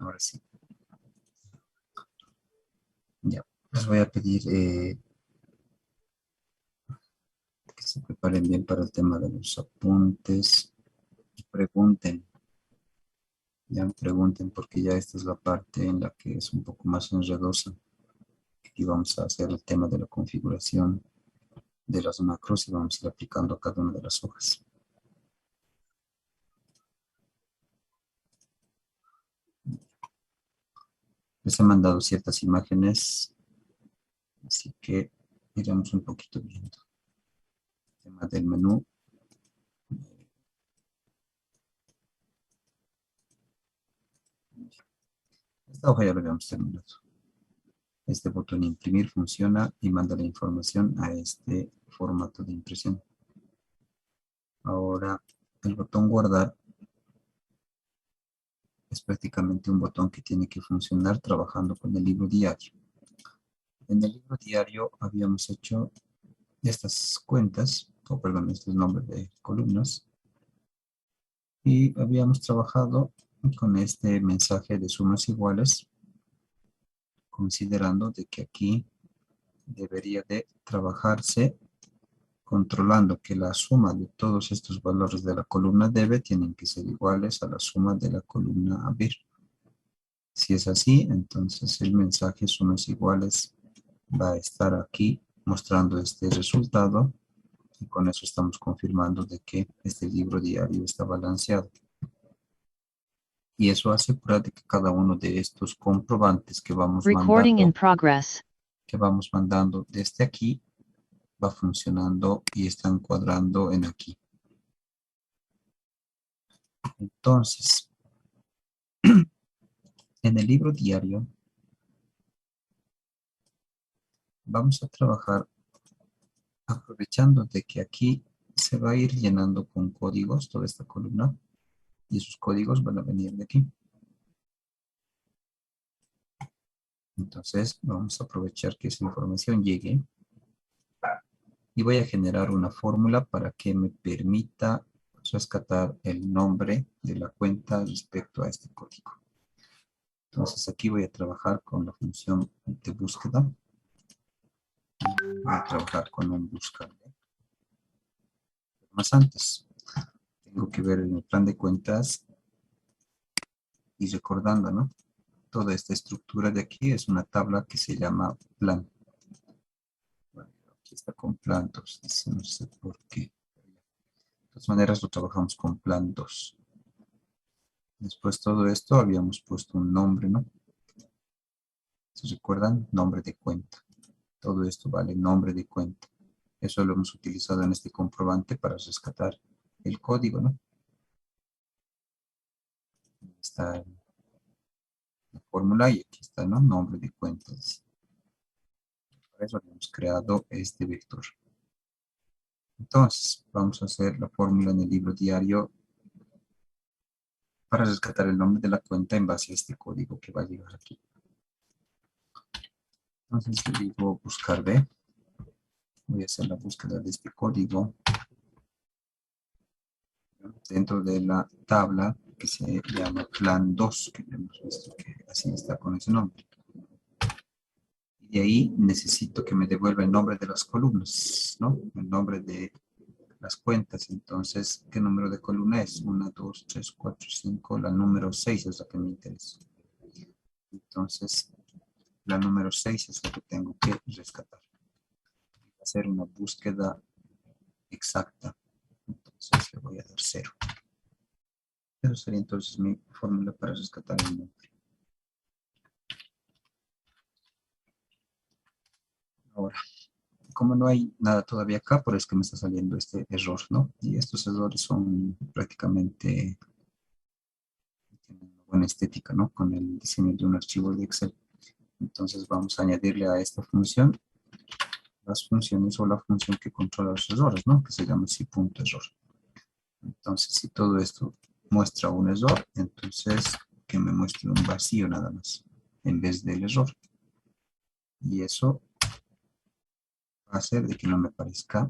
Ahora sí. Ya. Les voy a pedir que se preparen bien para el tema de los apuntes. Pregunten. Ya pregunten porque ya esta es la parte en la que es un poco más enredosa. Aquí vamos a hacer el tema de la configuración de las macros y vamos a ir aplicando a cada una de las hojas. Les he mandado ciertas imágenes, así que iremos un poquito viendo. El tema del menú. Esta hoja ya lo habíamos terminado. Este botón imprimir funciona y manda la información a este formato de impresión. Ahora el botón guardar es prácticamente un botón que tiene que funcionar trabajando con el libro diario. En el libro diario habíamos hecho estas cuentas, o perdón, estos nombres de columnas, y habíamos trabajado con este mensaje de sumas iguales, considerando de que aquí debería de trabajarse controlando que la suma de todos estos valores de la columna debe tienen que ser iguales a la suma de la columna ABIR. Si es así, entonces el mensaje sumas iguales va a estar aquí mostrando este resultado y con eso estamos confirmando de que este libro diario está balanceado. Y eso asegura de que cada uno de estos comprobantes que vamos mandando desde aquí va funcionando y está encuadrando en aquí. Entonces, en el libro diario vamos a trabajar aprovechando de que aquí se va a ir llenando con códigos toda esta columna y esos códigos van a venir de aquí. Entonces vamos a aprovechar que esa información llegue y voy a generar una fórmula para que me permita rescatar el nombre de la cuenta respecto a este código. Entonces aquí voy a trabajar con la función de búsqueda. Voy a trabajar con un buscador. Más antes, tengo que ver en el plan de cuentas y recordando, ¿no? Toda esta estructura de aquí es una tabla que se llama plan. Bueno, aquí está con plan 2, no sé por qué. De todas maneras lo trabajamos con plan 2. Después todo esto habíamos puesto un nombre, ¿no? ¿Se recuerdan? Nombre de cuenta. Todo esto vale nombre de cuenta. Eso lo hemos utilizado en este comprobante para rescatar el código, ¿no? Está la fórmula y aquí está, ¿no? Nombre de cuentas. Para eso hemos creado este vector. Entonces, vamos a hacer la fórmula en el libro diario para rescatar el nombre de la cuenta en base a este código que va a llegar aquí. Entonces, le digo buscar B. Voy a hacer la búsqueda de este código dentro de la tabla que se llama plan 2, que hemos visto que así está con ese nombre. Y de ahí necesito que me devuelva el nombre de las columnas, ¿no? El nombre de las cuentas. Entonces, ¿qué número de columna es? 1, 2, 3, 4, 5. La número 6 es la que me interesa. Entonces, la número 6 es la que tengo que rescatar. Hacer una búsqueda exacta. Entonces, le voy a dar 0. Eso sería entonces mi fórmula para rescatar el nombre. Ahora, como no hay nada todavía acá, por eso que me está saliendo este error, ¿no? Y estos errores son prácticamente, tienen una buena estética, ¿no? Con el diseño de un archivo de Excel. Entonces vamos a añadirle a esta función las funciones o la función que controla los errores, ¿no? Que se llama si.error. Entonces, si todo esto muestra un error, entonces que me muestre un vacío nada más, en vez del error. Y eso va a hacer de que no me aparezca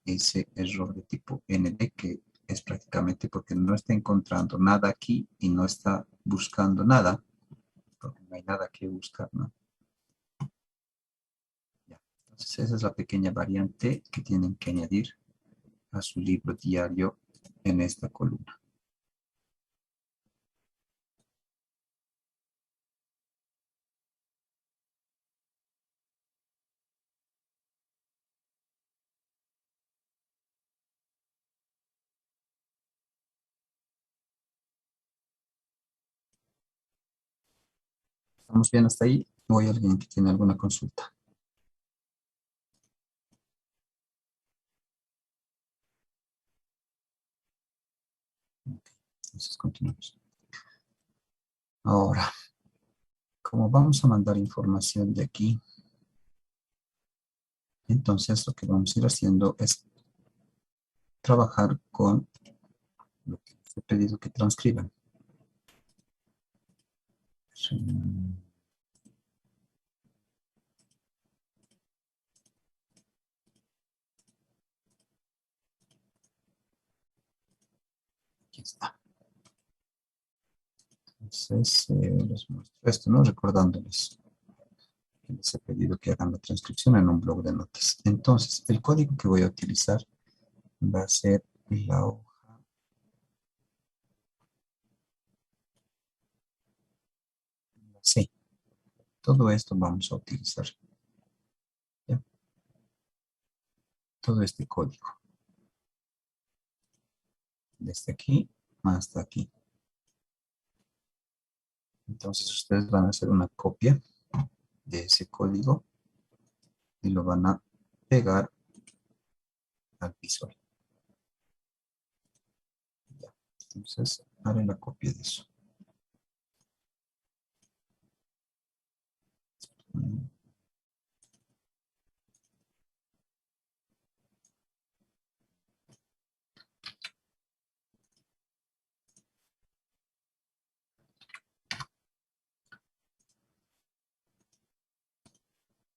ese error de tipo ND, que es prácticamente porque no está encontrando nada aquí y no está buscando nada. nada que buscar, ¿no? Ya. Entonces esa es la pequeña variante que tienen que añadir a su libro diario en esta columna. ¿Estamos bien hasta ahí? ¿O hay alguien que tiene alguna consulta? Ok, entonces continuamos. Ahora, como vamos a mandar información de aquí, entonces lo que vamos a ir haciendo es trabajar con lo que les he pedido que transcriban. Aquí está. Entonces, les muestro esto, ¿no? Recordándoles que les he pedido que hagan la transcripción en un blog de notas. Entonces, el código que voy a utilizar va a ser la hoja C. Todo esto vamos a utilizar, ¿ya? Todo este código. Desde aquí hasta aquí. Entonces, ustedes van a hacer una copia de ese código y lo van a pegar al visual. Ya. Entonces, haré la copia de eso.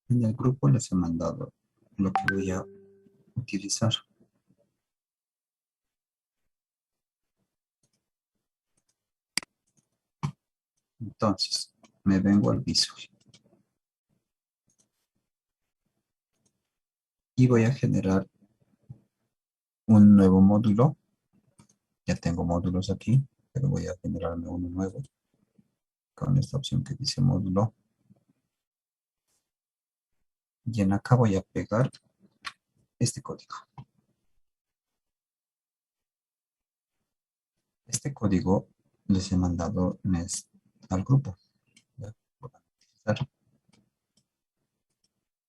En el grupo les he mandado lo que voy a utilizar. Entonces, me vengo al visual y voy a generar un nuevo módulo. Ya tengo módulos aquí, pero voy a generarme uno nuevo con esta opción que dice módulo. Y en acá voy a pegar este código. Este código les he mandado al grupo. ¿Ya?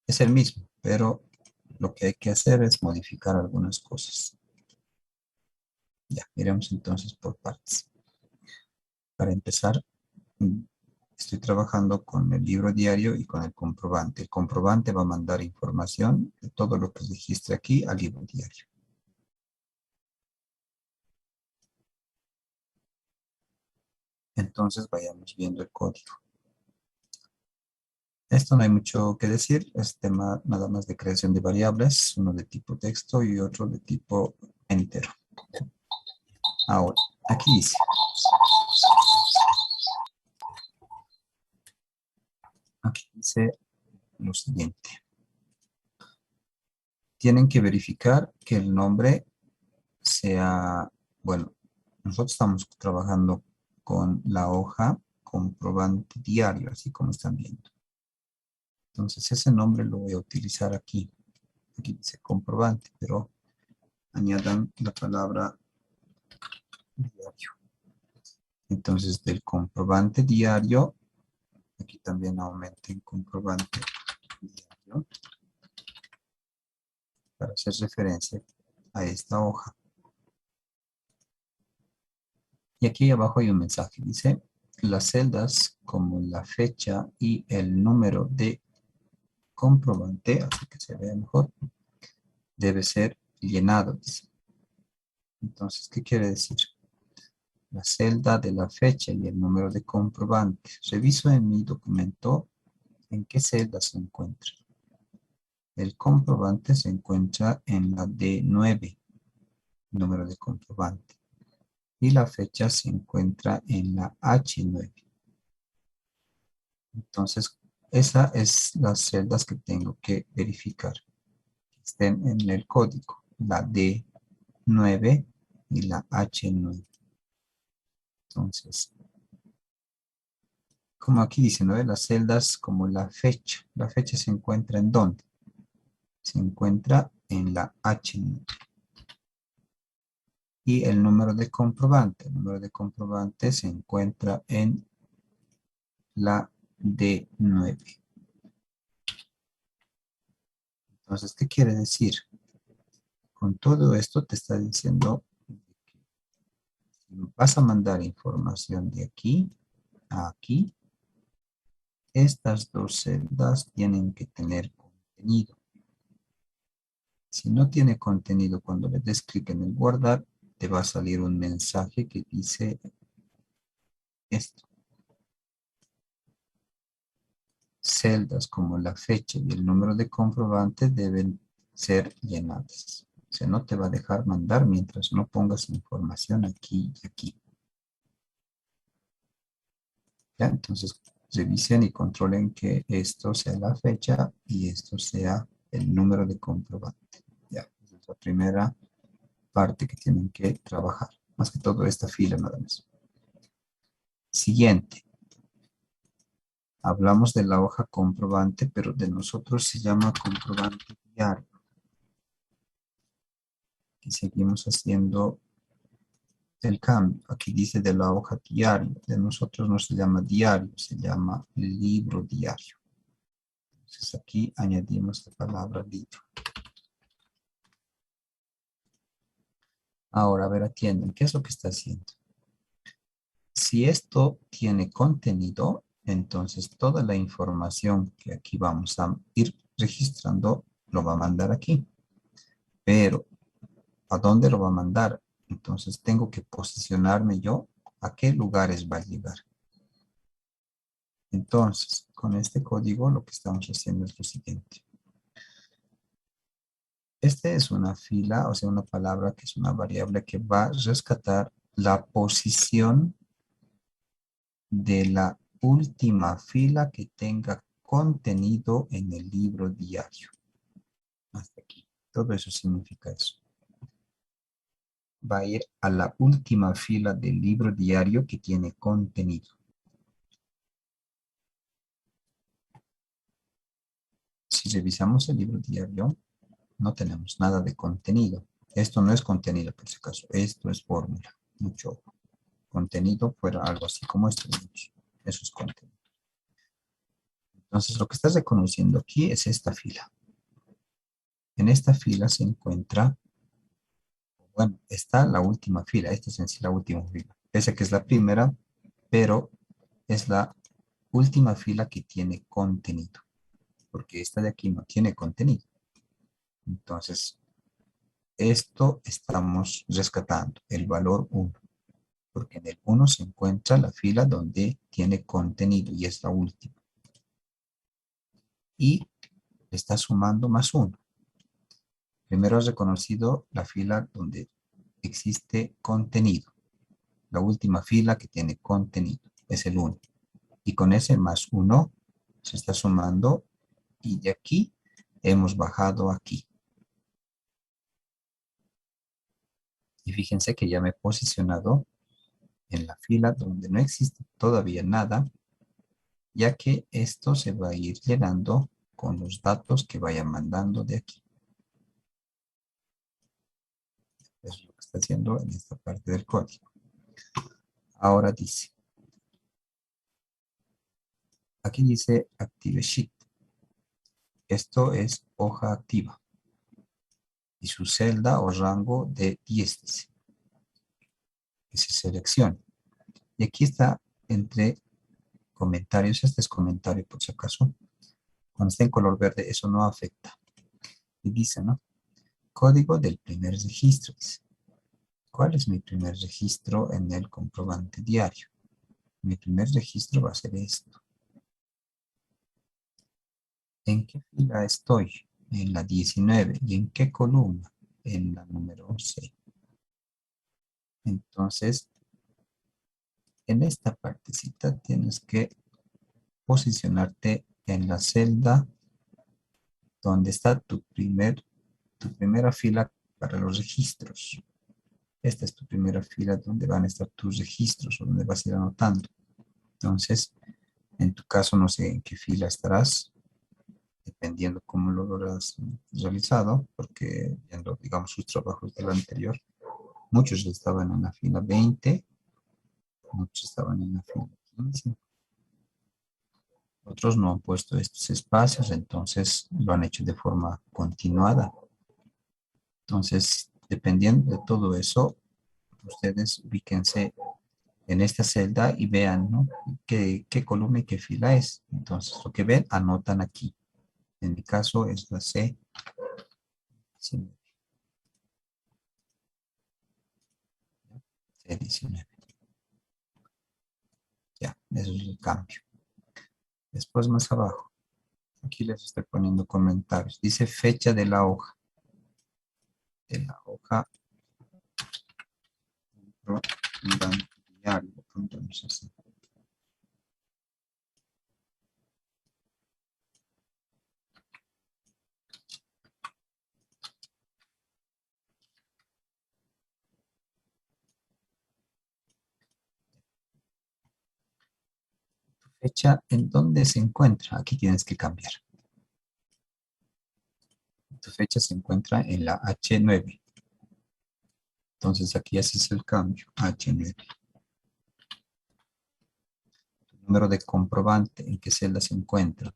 Es el mismo, pero lo que hay que hacer es modificar algunas cosas. Ya, iremos entonces por partes. Para empezar, estoy trabajando con el libro diario y con el comprobante. El comprobante va a mandar información de todo lo que registre aquí al libro diario. Entonces vayamos viendo el código. Esto no hay mucho que decir, es tema nada más de creación de variables, uno de tipo texto y otro de tipo entero. Ahora, aquí dice lo siguiente. Tienen que verificar que el nombre sea, bueno, nosotros estamos trabajando con la hoja comprobante diario, así como están viendo. Entonces ese nombre lo voy a utilizar aquí. Aquí dice comprobante, pero añadan la palabra diario. Entonces del comprobante diario, aquí también aumenten comprobante diario para hacer referencia a esta hoja. Y aquí abajo hay un mensaje, dice, las celdas como la fecha y el número de comprobante, así que se vea mejor, debe ser llenado, dice. Entonces, ¿qué quiere decir? La celda de la fecha y el número de comprobante. Reviso en mi documento en qué celda se encuentra. El comprobante se encuentra en la D9, número de comprobante. Y la fecha se encuentra en la H9. Entonces, esa es las celdas que tengo que verificar que estén en el código, la D9 y la H9. Entonces, como aquí dice, ¿no? Las celdas como la fecha. La fecha se encuentra ¿en dónde? Se encuentra en la H9. Y el número de comprobante. El número de comprobante se encuentra en la D9. Entonces, ¿qué quiere decir? Con todo esto te está diciendo, vas a mandar información de aquí a aquí. Estas dos celdas tienen que tener contenido. Si no tiene contenido, cuando le des clic en el guardar, te va a salir un mensaje que dice esto. Celdas como la fecha y el número de comprobante deben ser llenadas. O sea, no te va a dejar mandar mientras no pongas información aquí y aquí. ¿Ya? Entonces, revisen y controlen que esto sea la fecha y esto sea el número de comprobante. Ya, esa es la primera parte que tienen que trabajar. Más que todo esta fila nada más. Siguiente. Hablamos de la hoja comprobante, pero de nosotros se llama comprobante diario. Y seguimos haciendo el cambio. Aquí dice de la hoja diario. De nosotros no se llama diario, se llama libro diario. Entonces aquí añadimos la palabra libro. Ahora, a ver, atienden. ¿Qué es lo que está haciendo? Si esto tiene contenido, entonces toda la información que aquí vamos a ir registrando lo va a mandar aquí. Pero, ¿a dónde lo va a mandar? Entonces tengo que posicionarme yo a qué lugares va a llegar. Entonces, con este código lo que estamos haciendo es lo siguiente. Este es una fila, o sea, una palabra que es una variable que va a rescatar la posición de la última fila que tenga contenido en el libro diario. Hasta aquí. Todo eso significa eso. Va a ir a la última fila del libro diario que tiene contenido. Si revisamos el libro diario, no tenemos nada de contenido. Esto no es contenido, por si acaso. Esto es fórmula. Mucho ojo. Contenido fuera algo así como esto. Eso es contenido. Entonces, lo que estás reconociendo aquí es esta fila. En esta fila se encuentra, bueno, está la última fila. Esta es en sí la última fila. Pese a que es la primera, pero es la última fila que tiene contenido. Porque esta de aquí no tiene contenido. Entonces, esto estamos rescatando, el valor 1. Porque en el 1 se encuentra la fila donde tiene contenido y es la última. Y le está sumando más 1. Primero has reconocido la fila donde existe contenido. La última fila que tiene contenido es el 1. Y con ese más 1 se está sumando y de aquí hemos bajado aquí. Y fíjense que ya me he posicionado en la fila donde no existe todavía nada, ya que esto se va a ir llenando con los datos que vaya mandando de aquí. Eso es lo que está haciendo en esta parte del código. Ahora dice, aquí dice Active Sheet. Esto es hoja activa y su celda o rango de 10 dice, que se seleccione. Y aquí está entre comentarios, este es comentario por si acaso. Cuando está en color verde, eso no afecta. Y dice, ¿no? Código del primer registro. Dice. ¿Cuál es mi primer registro en el comprobante diario? Mi primer registro va a ser esto. ¿En qué fila estoy? En la 19. ¿Y en qué columna? En la número 11. Entonces, en esta partecita tienes que posicionarte en la celda donde está tu primera fila para los registros. Esta es tu primera fila donde van a estar tus registros o donde vas a ir anotando. Entonces, en tu caso, no sé en qué fila estarás, dependiendo cómo lo has realizado, porque viendo, digamos, sus trabajos del anterior, muchos estaban en la fila 20, muchos estaban en la fila 15, otros no han puesto estos espacios, entonces lo han hecho de forma continuada. Entonces, dependiendo de todo eso, ustedes ubíquense en esta celda y vean, ¿no? ¿Qué columna y qué fila es? Entonces, lo que ven, anotan aquí. En mi caso es la C. C19. Ya, eso es el cambio. Después más abajo, aquí les estoy poniendo comentarios. Dice fecha de la hoja. De la hoja. Diario. Entonces, así. Fecha en dónde se encuentra. Aquí tienes que cambiar. Tu fecha se encuentra en la H9. Entonces aquí haces el cambio. H9. Tu número de comprobante, ¿en qué celda se encuentra?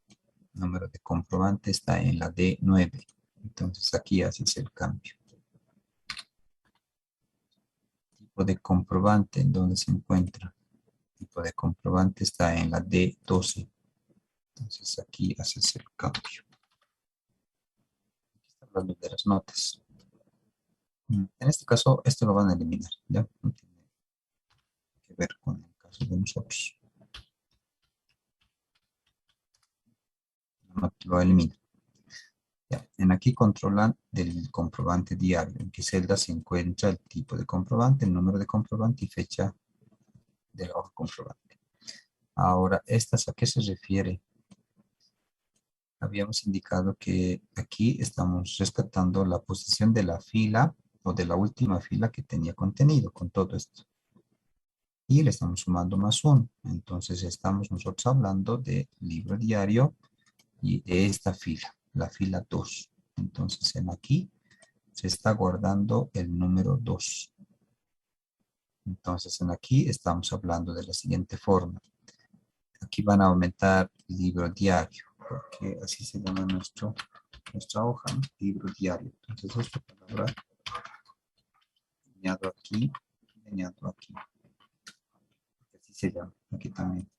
El número de comprobante está en la D9. Entonces aquí haces el cambio. Tipo de comprobante, ¿en dónde se encuentra? El tipo de comprobante está en la D12. Entonces aquí haces el cambio. Aquí está hablando de las notas. En este caso, esto lo van a eliminar, ¿ya? No tiene que ver con el caso de nosotros. No lo elimina. Ya. En aquí controlan del comprobante diario, en qué celda se encuentra el tipo de comprobante, el número de comprobante y fecha de la hoja comprobante. Ahora, ¿estas a qué se refiere? Habíamos indicado que aquí estamos rescatando la posición de la fila o de la última fila que tenía contenido con todo esto. Y le estamos sumando más uno. Entonces estamos nosotros hablando de libro diario y de esta fila, la fila 2. Entonces en aquí se está guardando el número 2. Entonces en aquí estamos hablando de la siguiente forma. Aquí van a aumentar libro diario, porque así se llama nuestra hoja, ¿no? Libro diario. Entonces esta palabra añado aquí, añado aquí. Así se llama, aquí también.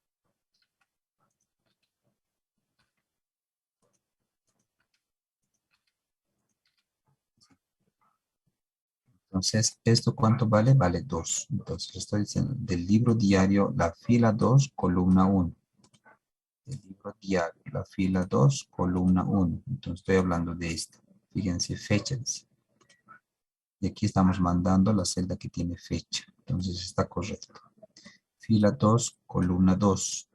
Entonces, ¿esto cuánto vale? Vale 2. Entonces, estoy diciendo del libro diario, la fila 2, columna 1. El libro diario, la fila 2, columna 1. Entonces, estoy hablando de esto. Fíjense, fechas. Y aquí estamos mandando la celda que tiene fecha. Entonces, está correcto. Fila 2, columna 2.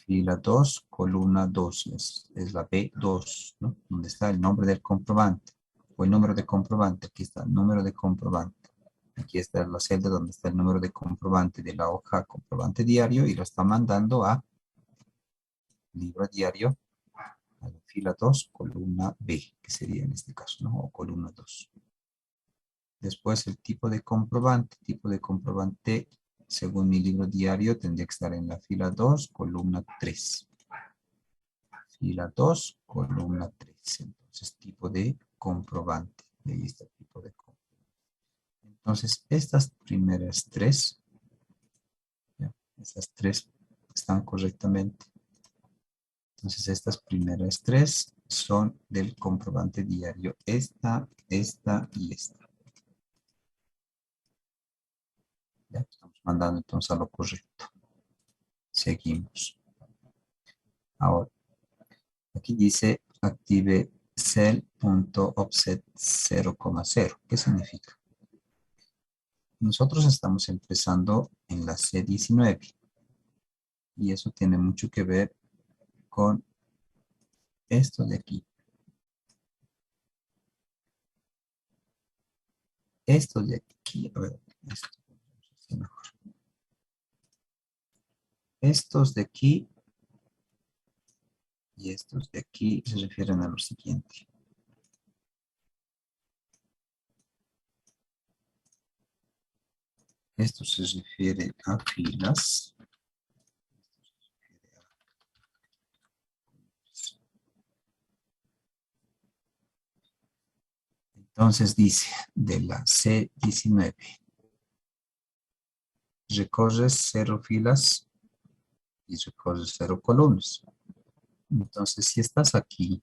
Fila 2, columna 2. Es la B2, ¿no? Donde está el nombre del comprobante. O el número de comprobante. Aquí está el número de comprobante. Aquí está la celda donde está el número de comprobante de la hoja comprobante diario y lo está mandando a libro diario, a la fila 2, columna B, que sería en este caso, ¿no? O columna 2. Después el tipo de comprobante, según mi libro diario, tendría que estar en la fila 2, columna 3. Fila 2, columna 3. Entonces, tipo de comprobante. Y ahí está el tipo de comprobante. Entonces, estas primeras tres, ¿ya? Estas tres están correctamente. Entonces, estas primeras tres son del comprobante diario. Esta y esta. Ya estamos mandando entonces a lo correcto. Seguimos. Ahora, aquí dice active cell.offset 0,0. ¿Qué significa? Nosotros estamos empezando en la C19 Y eso tiene mucho que ver con esto de aquí. Esto de aquí, a ver, esto, sí, mejor. Estos de aquí y estos de aquí se refieren a lo siguiente. Esto se refiere a filas. Entonces dice, de la C19, recorres 0 filas y recorres 0 columnas. Entonces, si estás aquí,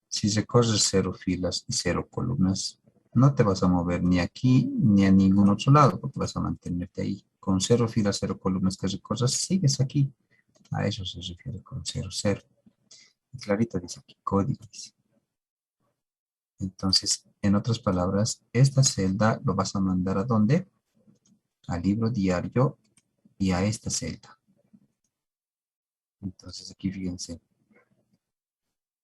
si recorres 0 filas y 0 columnas, no te vas a mover ni aquí ni a ningún otro lado, porque vas a mantenerte ahí. Con 0 filas, 0 columnas que recorres, sigues aquí. A eso se refiere con 0, 0. Y clarito dice aquí, código dice. Entonces, en otras palabras, esta celda lo vas a mandar ¿a dónde? Al libro diario y a esta celda. Entonces, aquí fíjense.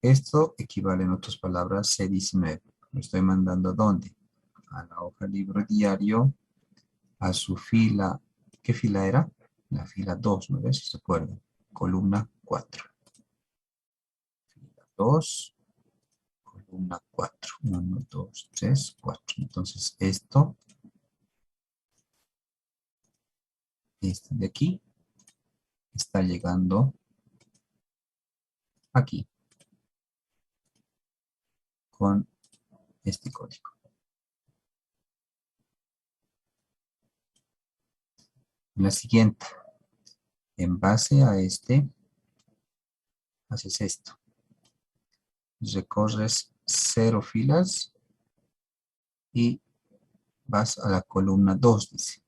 Esto equivale en otras palabras C19. Lo estoy mandando ¿a dónde? A la hoja libro diario, a su fila. ¿Qué fila era? La fila 2, ¿no ves? Si se acuerdan. Columna 4. Fila 2, columna 4. 1, 2, 3, 4. Entonces, esto, este de aquí, está llegando aquí con este código. La siguiente, en base a este, haces esto. Recorres 0 filas y vas a la columna 2, dice.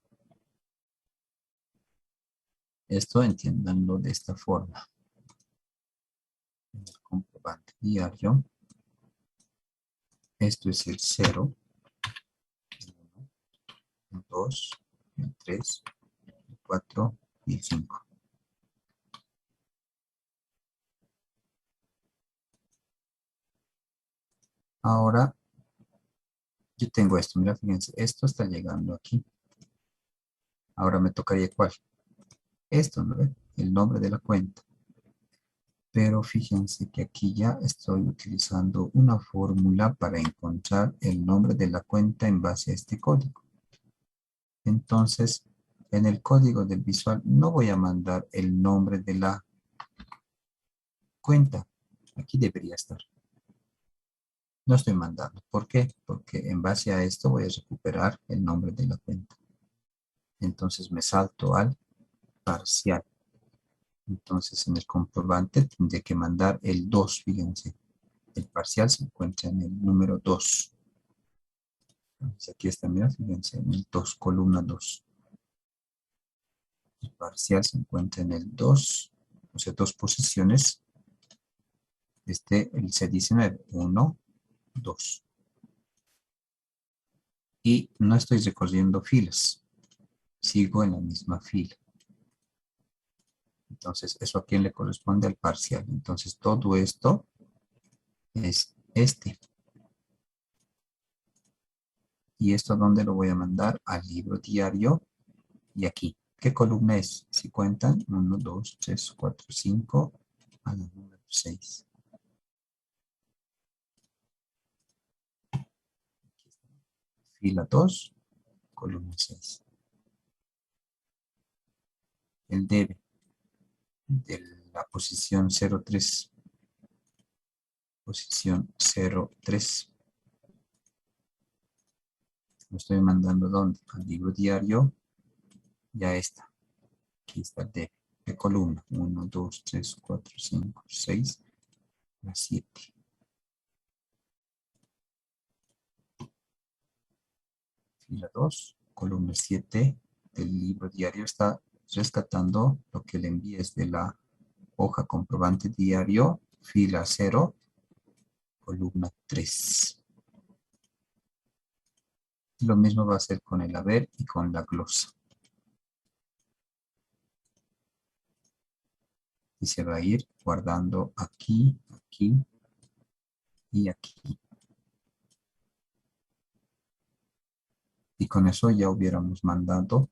Esto entiéndanlo de esta forma. En el comprobante diario, esto es el 0, el 1, el 2, el 3, el 4 y el 5. Ahora, yo tengo esto, mira, fíjense, esto está llegando aquí. Ahora me tocaría ¿cuál? Esto, ¿no ve? El nombre de la cuenta. Pero fíjense que aquí ya estoy utilizando una fórmula para encontrar el nombre de la cuenta en base a este código. Entonces, en el código del visual no voy a mandar el nombre de la cuenta. Aquí debería estar. No estoy mandando. ¿Por qué? Porque en base a esto voy a recuperar el nombre de la cuenta. Entonces me salto al parcial. Entonces en el comprobante tendré que mandar el 2, fíjense. El parcial se encuentra en el número 2. Entonces aquí está, mira, fíjense, en el 2, columna 2. El parcial se encuentra en el 2, o sea, 2 posiciones. El C19, 1, 2. Y no estoy recorriendo filas. Sigo en la misma fila. Entonces, ¿eso a quién le corresponde? Al parcial. Entonces, todo esto es este. ¿Y esto dónde lo voy a mandar? Al libro diario y aquí. ¿Qué columna es? Si cuentan, 1, 2, 3, 4, 5, a la número 6. Fila 2, columna 6. El debe de la posición 03. Posición 03. Lo estoy mandando ¿dónde? Al libro diario. Ya está. Aquí está el debe. ¿Qué columna? 1, 2, 3, 4, 5, 6, la 7. Fila 2, columna 7 del libro diario está rescatando lo que le envíes de la hoja comprobante diario, fila 0, columna 3. Lo mismo va a hacer con el haber y con la glosa. y se va a ir guardando aquí, aquí y aquí. Y con eso ya hubiéramos mandado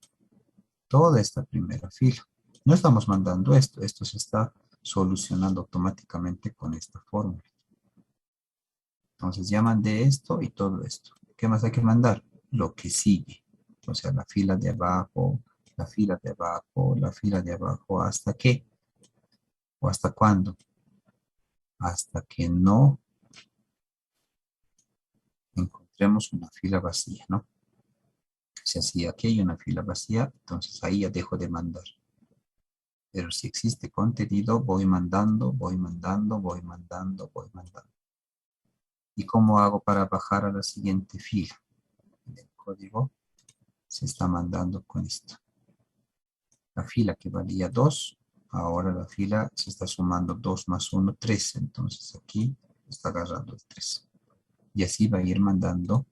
toda esta primera fila. No estamos mandando esto, esto se está solucionando automáticamente con esta fórmula. Entonces ya mandé esto y todo esto. ¿Qué más hay que mandar? Lo que sigue. O sea, la fila de abajo, la fila de abajo, la fila de abajo, ¿hasta qué? ¿O hasta cuándo? Hasta que no encontremos una fila vacía, ¿no? Si aquí hay una fila vacía, entonces ahí ya dejo de mandar. Pero si existe contenido, voy mandando, voy mandando, voy mandando, voy mandando. ¿Y cómo hago para bajar a la siguiente fila? El código se está mandando con esto. La fila que valía 2, ahora la fila se está sumando 2 más 1, 3. Entonces aquí está agarrando el 3. Y así va a ir mandando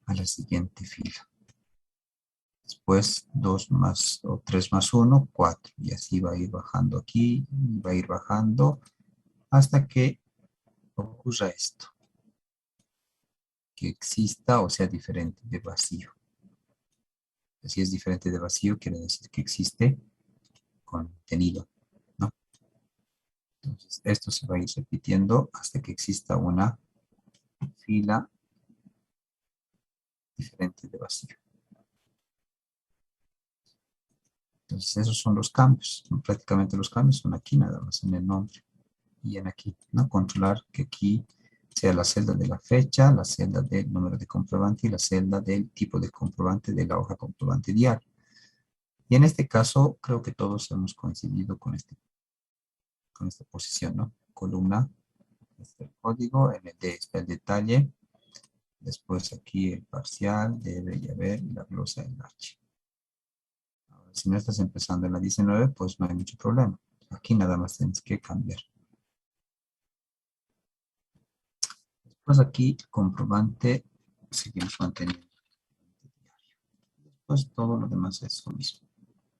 a la siguiente fila. Después 2 más o 3 más 1, 4. Y así va a ir bajando aquí, va a ir bajando hasta que ocurra esto. Que exista o sea diferente de vacío. Si es diferente de vacío, quiere decir que existe contenido, ¿no? Entonces, esto se va a ir repitiendo hasta que exista una fila diferente de vacío. Entonces, esos son los cambios. Prácticamente los cambios son aquí nada más, en el nombre y en aquí, ¿no? Controlar que aquí sea la celda de la fecha, la celda del número de comprobante y la celda del tipo de comprobante de la hoja comprobante diario. Y en este caso, creo que todos hemos coincidido con esta posición, ¿no? Columna, este es el código, en el D está el detalle, después aquí el parcial, debe y haber, y la glosa en H. Ahora, si no estás empezando en la 19, pues no hay mucho problema. Aquí nada más tienes que cambiar. Pues aquí, comprobante, seguimos manteniendo. Pues todo lo demás es lo mismo.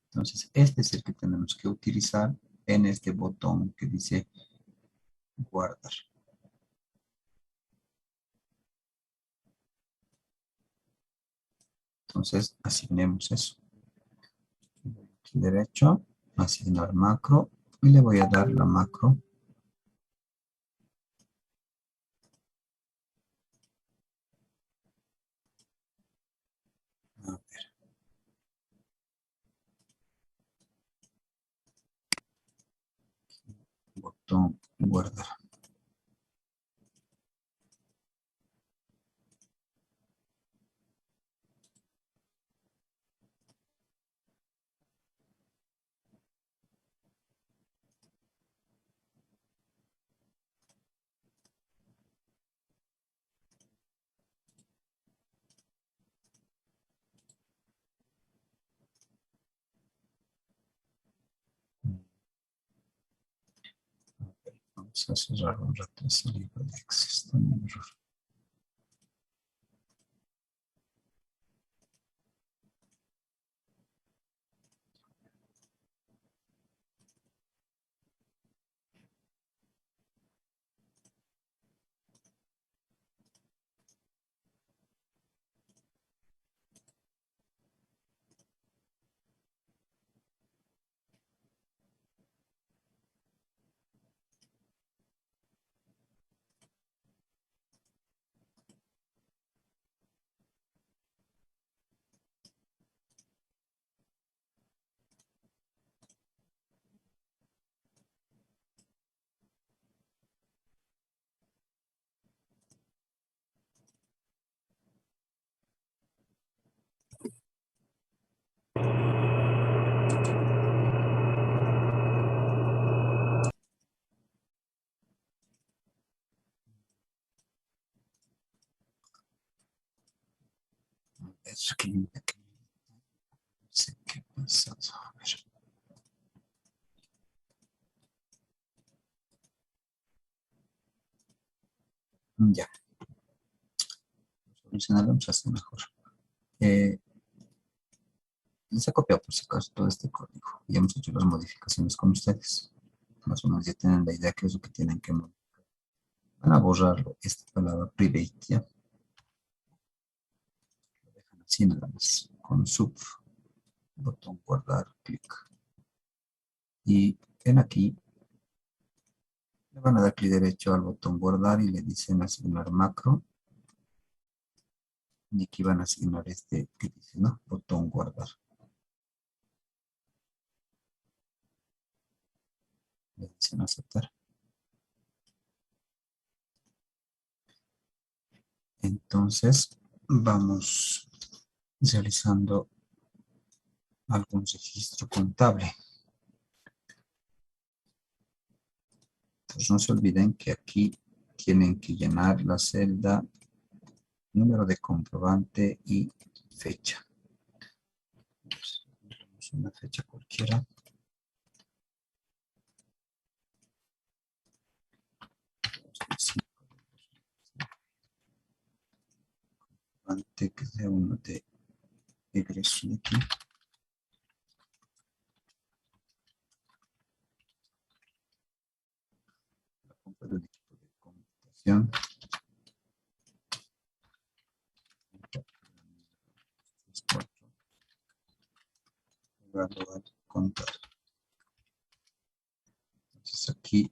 Entonces, este es el que tenemos que utilizar en este botón que dice guardar. Entonces, asignemos eso. Aquí derecho, asignar macro, y le voy a dar la macro. A ver. Botón guardar. Vamos a cerrar un rato ese libro de Excel. Está en error. Es que no sé qué pasa. A ver. Ya, solucionaremos así mejor. Les he copiado por si acaso todo este código y hemos hecho las modificaciones con ustedes. más o menos ya tienen la idea que es lo que tienen que modificar. Van a borrarlo, esta palabra private, ¿ya? Lo dejan así nada más, con sub, botón guardar, clic. Y ven aquí, le van a dar clic derecho al botón guardar y le dicen asignar macro. Y aquí van a asignar este que dice, ¿no? Botón guardar. Le dicen aceptar. Entonces, vamos realizando algún registro contable. Entonces, no se olviden que aquí tienen que llenar la celda, número de comprobante y fecha. Una fecha cualquiera. Comprobante que sea uno de egreso de aquí. La compra del equipo de computación. Al contar. Entonces aquí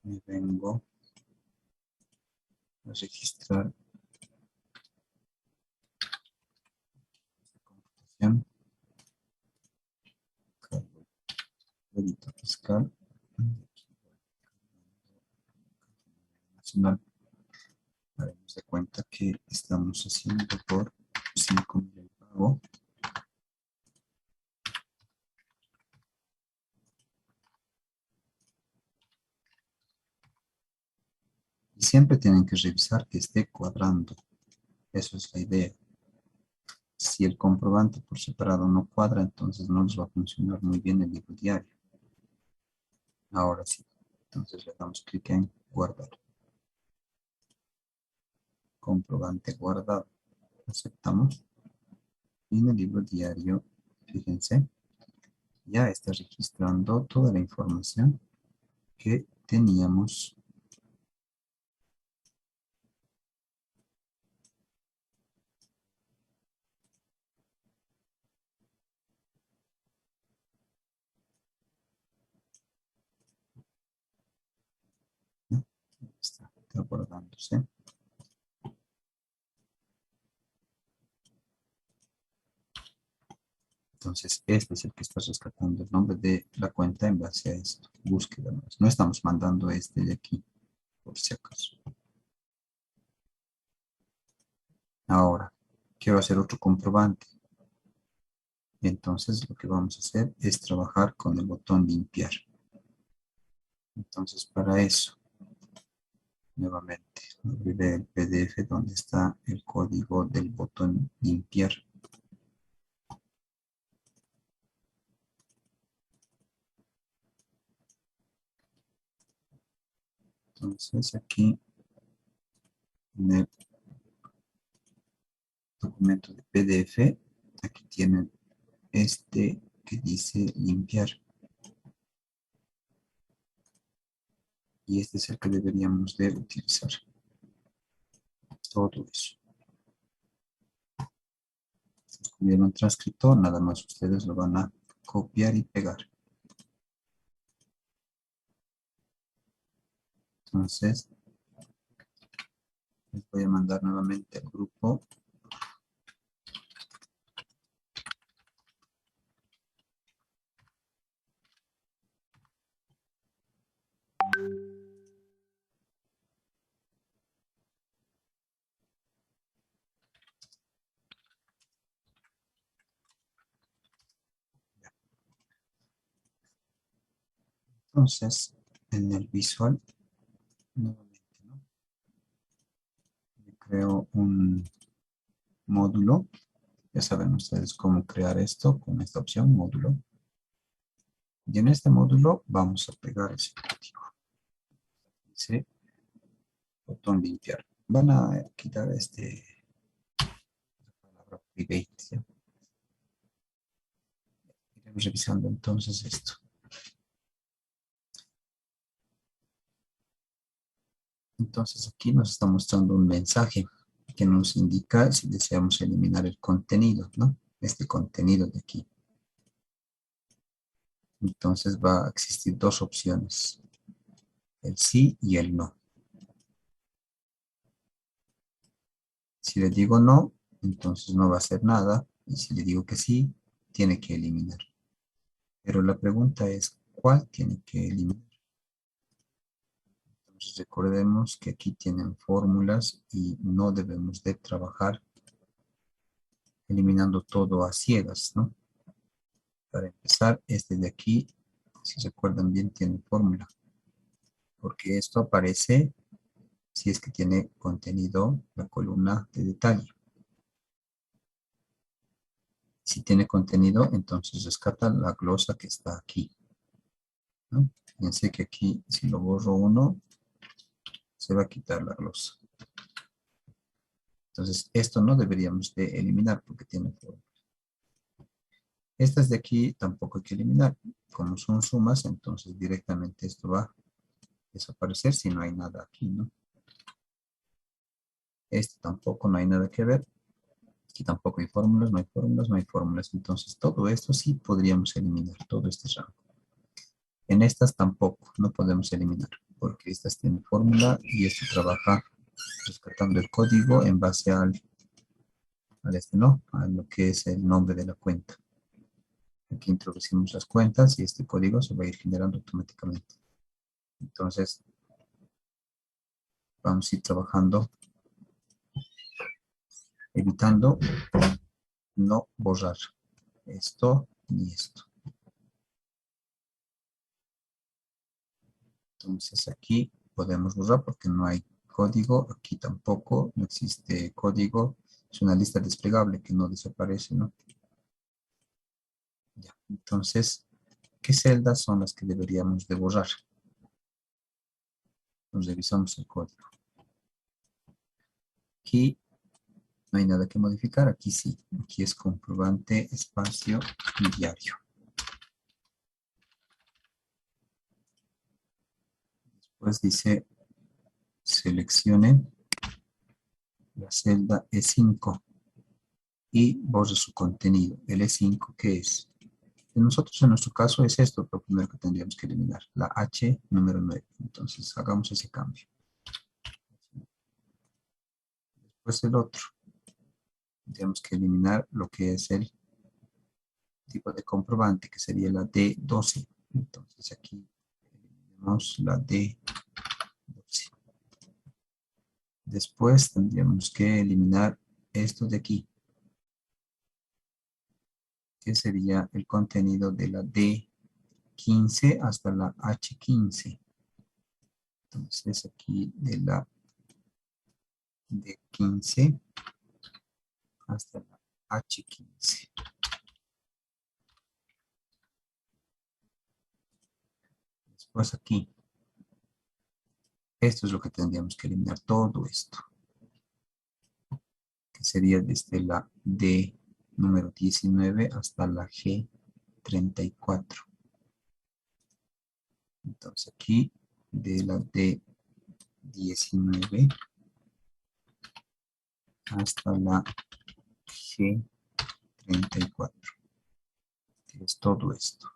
me vengo a registrar computación, cargo, crédito fiscal, nacional. Haremos de cuenta que estamos haciendo por 5.000 el pago. Y siempre tienen que revisar que esté cuadrando. Eso es la idea. Si el comprobante por separado no cuadra, entonces no les va a funcionar muy bien el libro diario. Ahora sí. Entonces le damos clic en guardar. Comprobante guardado. Aceptamos. Y en el libro diario, fíjense, ya está registrando toda la información que teníamos. ¿No? Está guardándose. Entonces, este es el que está rescatando el nombre de la cuenta en base a esto. Búsqueda. No estamos mandando este de aquí, por si acaso. Ahora, quiero hacer otro comprobante. Entonces, lo que vamos a hacer es trabajar con el botón limpiar. Entonces, para eso, nuevamente, abriré el PDF donde está el código del botón limpiar. Entonces, aquí en el documento de PDF, aquí tienen este que dice limpiar. Y este es el que deberíamos de utilizar. Todo eso. Si escribieron transcriptor, nada más ustedes lo van a copiar y pegar. Entonces, les voy a mandar nuevamente al grupo. Entonces, en el visual, nuevamente, ¿no? Creo un módulo. Ya saben ustedes cómo crear esto con esta opción, módulo. Y en este módulo vamos a pegar ese código. Dice botón limpiar. Van a quitar la palabra private. ¿Sí? Iremos revisando entonces esto. Entonces aquí nos está mostrando un mensaje que nos indica si deseamos eliminar el contenido, ¿no? Este contenido de aquí. Entonces va a existir dos opciones, el sí y el no. Si le digo no, entonces no va a hacer nada. Y si le digo que sí, tiene que eliminar. Pero la pregunta es, ¿cuál tiene que eliminar? Entonces recordemos que aquí tienen fórmulas y no debemos de trabajar eliminando todo a ciegas, ¿no? Para empezar, este de aquí, si recuerdan bien, tiene fórmula, porque esto aparece si es que tiene contenido la columna de detalle. Si tiene contenido, entonces rescata la glosa que está aquí, ¿no? Fíjense que aquí, si lo borro uno, se va a quitar la glosa. Entonces, esto no deberíamos de eliminar porque tiene fórmula. Estas de aquí tampoco hay que eliminar. Como son sumas, entonces directamente esto va a desaparecer si no hay nada aquí, ¿no? Este tampoco no hay nada que ver. Aquí tampoco hay fórmulas, no hay fórmulas, no hay fórmulas. Entonces todo esto sí podríamos eliminar, todo este rango. En estas tampoco, no podemos eliminar, porque estas tienen fórmula y esto trabaja rescatando el código en base al ¿no? A lo que es el nombre de la cuenta. Aquí introducimos las cuentas y este código se va a ir generando automáticamente. Entonces, vamos a ir trabajando, evitando no borrar esto ni esto. Entonces aquí podemos borrar porque no hay código, aquí tampoco, no existe código, es una lista desplegable que no desaparece, ¿no? Ya. Entonces, ¿qué celdas son las que deberíamos de borrar? Nos revisamos el código. Aquí no hay nada que modificar, aquí sí, aquí es comprobante, espacio y diario. Después dice, seleccione la celda E5 y borre su contenido. El E5, ¿qué es? Nosotros en nuestro caso es esto, lo primero que tendríamos que eliminar, la H número 9. Entonces hagamos ese cambio. Después el otro, tendríamos que eliminar lo que es el tipo de comprobante, que sería la D12. Entonces aquí eliminamos la D12. Después tendríamos que eliminar esto de aquí, que sería el contenido de la D15 hasta la H15. Entonces aquí de la D15 hasta la H15. Después aquí, esto es lo que tendríamos que eliminar, todo esto, que sería desde la D número 19 hasta la G34. Entonces aquí, de la D19 hasta la G34, que es todo esto.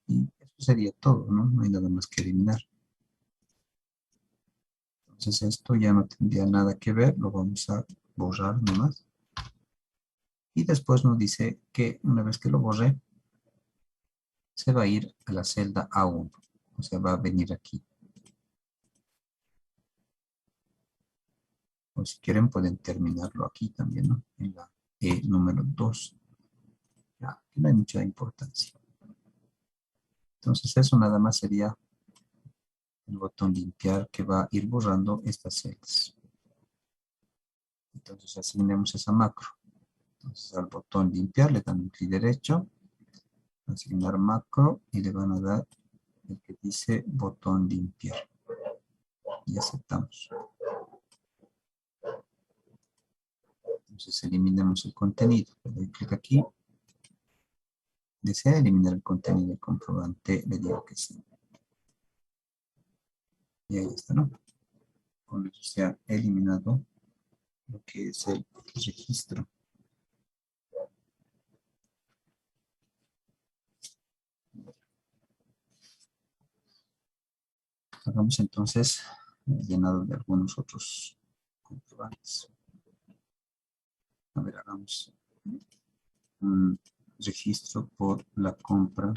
Y eso sería todo, ¿no? No hay nada más que eliminar. Entonces esto ya no tendría nada que ver, lo vamos a borrar nomás. Y después nos dice que una vez que lo borré, se va a ir a la celda A1. O sea, va a venir aquí. O si quieren pueden terminarlo aquí también, ¿no? En la E número 2. Ya, aquí no hay mucha importancia. Entonces eso nada más sería el botón limpiar que va a ir borrando estas celdas. Entonces asignemos esa macro. Entonces al botón limpiar le dan un clic derecho, asignar macro y le van a dar el que dice botón limpiar. Y aceptamos. Entonces eliminamos el contenido. Le doy clic aquí. ¿Desea eliminar el contenido del comprobante? Le digo que sí. Y ahí está, ¿no? Con eso se ha eliminado lo que es el registro. Hagamos entonces llenado de algunos otros comprobantes. A ver, hagamos un registro por la compra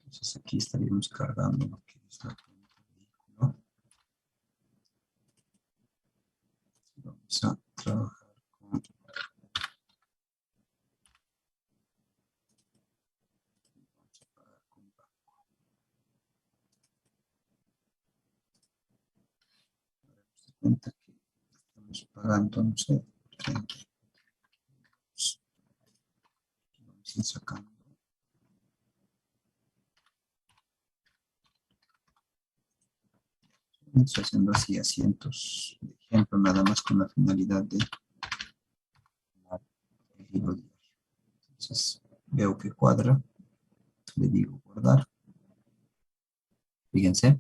entonces aquí estaríamos cargando lo que es la cuenta del vehículo. Vamos a trabajar con cuenta que estamos pagando, no sé, 30. Vamos a ir sacando. Estoy haciendo así asientos de ejemplo, nada más con la finalidad de el libro diario. Entonces veo que cuadra, le digo guardar. Fíjense,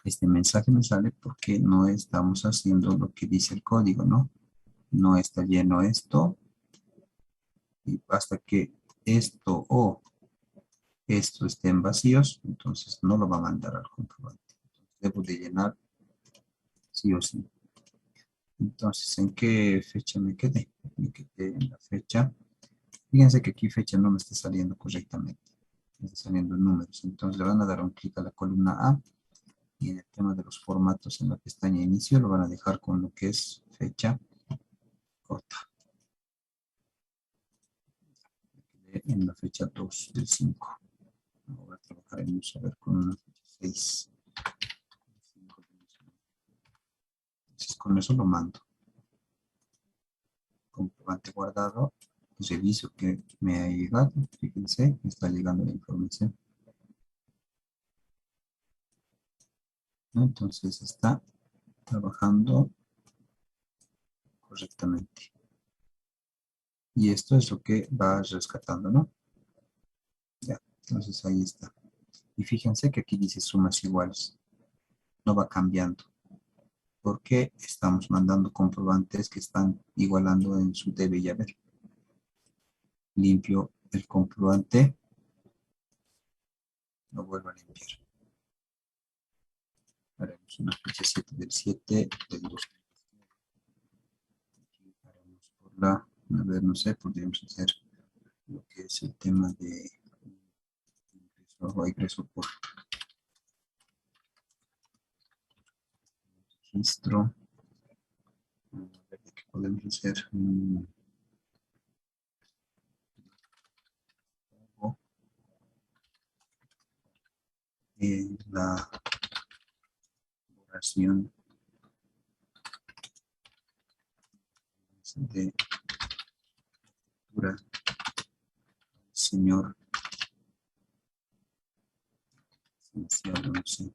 este mensaje me sale porque no estamos haciendo lo que dice el código, ¿no? No está lleno esto y hasta que esto o esto estén vacíos, entonces no lo va a mandar al comprobante. Entonces, debo de llenar sí o sí. Entonces, ¿en qué fecha me quedé? Me quedé en la fecha. Fíjense que aquí fecha no me está saliendo correctamente. Me está saliendo en números. Entonces le van a dar un clic a la columna A y en el tema de los formatos en la pestaña inicio lo van a dejar con lo que es fecha corta. Me quedé en la fecha 2 del 5. Ahora trabajaremos a ver con una fecha 6. Entonces con eso lo mando. Comprobante guardado. Reviso que me ha llegado. Fíjense, me está llegando la información. Entonces está trabajando correctamente. Y esto es lo que va rescatando, ¿no? Ya, entonces ahí está. Y fíjense que aquí dice sumas iguales. No va cambiando. Porque estamos mandando comprobantes que están igualando en su debe y haber. Limpio el comprobante. Lo vuelvo a limpiar. Haremos una fecha 7 del 7 del 2. Aquí haremos por la, a ver, no sé, podríamos hacer lo que es el tema de ingreso por registro. A ver qué podemos hacer. La oración de lectura Señor esencial, no sé.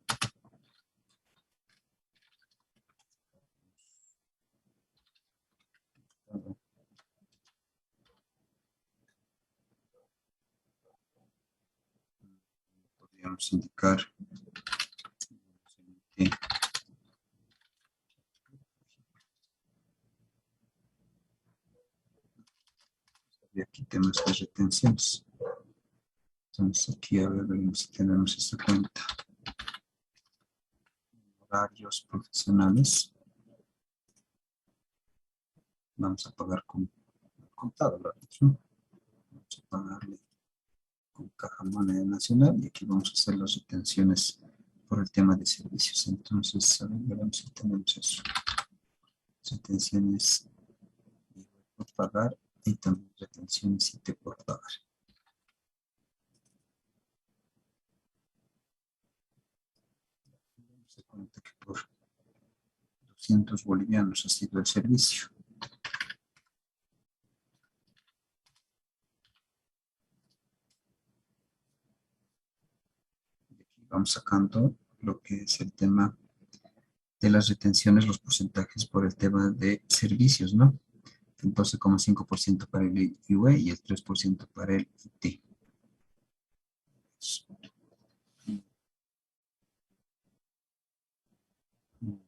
Podríamos indicar y aquí temas de retenciones. Entonces aquí a ver si tenemos esta cuenta. Horarios profesionales. Vamos a pagar con contado, ¿no? Vamos a pagarle con Caja Moneda Nacional y aquí vamos a hacer las retenciones por el tema de servicios. Entonces, a ver, veremos si tenemos eso. Retenciones por pagar y también retenciones IT por pagar. Se cuenta que por 200 bolivianos ha sido el servicio. vamos sacando lo que es el tema de las retenciones, los porcentajes por el tema de servicios, ¿no? El 12,5% para el IUE y el 3% para el IT.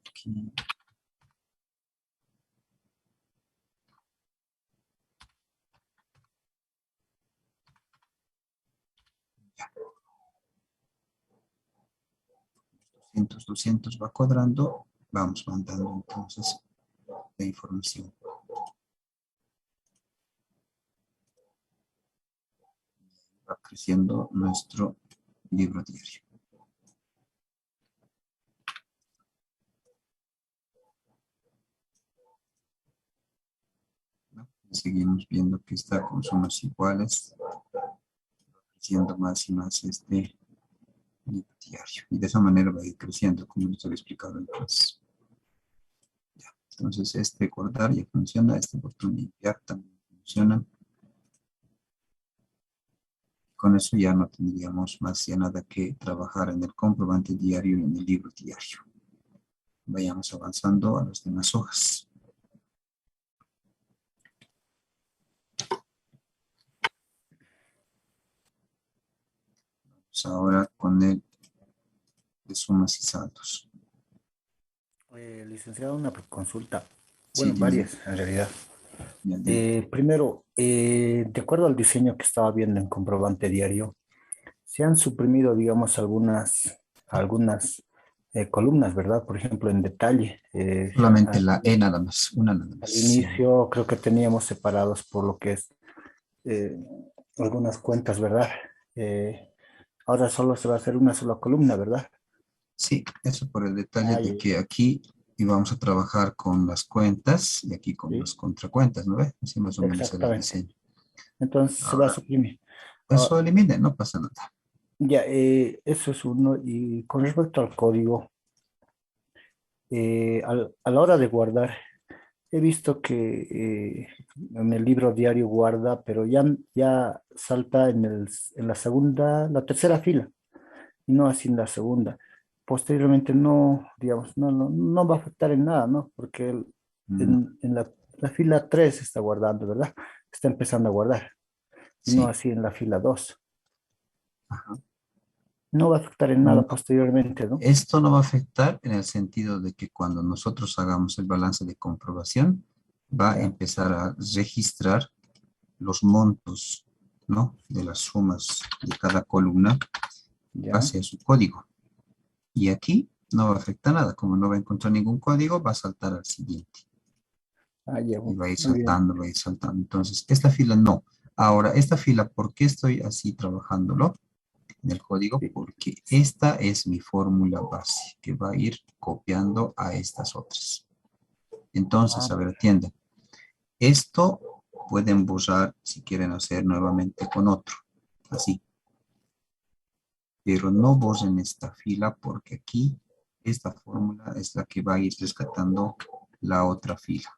Aquí. Ya. 200 va cuadrando, vamos mandando entonces la información. Va creciendo nuestro libro diario. ¿No? Seguimos viendo que está con sumas iguales, creciendo más y más este libro diario. Y de esa manera va a ir creciendo, como les había explicado entonces. Ya. Entonces, este guardar ya funciona, este botón limpiar también funciona. Con eso ya no tendríamos más ya nada que trabajar en el comprobante diario y en el libro diario. Vayamos avanzando a las demás hojas. Vamos ahora con el de sumas y saldos. Licenciado, una consulta. Sí, Bueno, dime. varias en realidad. Ya, dime. Primero, de acuerdo al diseño que estaba viendo en comprobante diario, se han suprimido, digamos, algunas columnas, ¿verdad? Por ejemplo, en detalle. Solamente la E nada más, una nada más. Al Sí. inicio creo que teníamos separados por lo que es eh, algunas cuentas, ¿verdad? Eh, Ahora solo se va a hacer una sola columna, ¿verdad? Sí, eso por el detalle de Ahí, que aquí íbamos a trabajar con las cuentas y aquí con las sí, contracuentas, ¿no ve? Así más o menos era el exactamente. diseño. Entonces se va a Ahora, suprimir. Ah, eso elimine, no pasa nada. ya, eso es uno. Y con respecto al código, a la hora de guardar, he visto que en el libro diario guarda, pero ya salta en la segunda, la tercera fila, y no así en la segunda. Posteriormente no, digamos, no va a afectar en nada, ¿no? Porque No, en la fila 3 está guardando, ¿verdad? Está empezando a guardar, y no sí. así en la fila 2. Ajá. No va a afectar en No, nada posteriormente, ¿no? esto no va a afectar en el sentido de que cuando nosotros hagamos el balance de comprobación, va a Ya, empezar a registrar los montos, ¿no? De las sumas de cada columna en ya. base a su código. Y aquí no va a afectar nada. Como no va a encontrar ningún código, va a saltar al siguiente. Ah, ya, Y va a ir muy bien. saltando, va a ir saltando. Entonces, esta fila no. Ahora, esta fila, ¿por qué estoy así trabajándolo en el código? Sí. Porque esta es mi fórmula base que va a ir copiando a estas otras. Entonces, a Ah, ver, atiendan. Esto pueden borrar si quieren hacer nuevamente con otro. Así. Pero no borren esta fila porque aquí esta fórmula es la que va a ir rescatando la otra fila.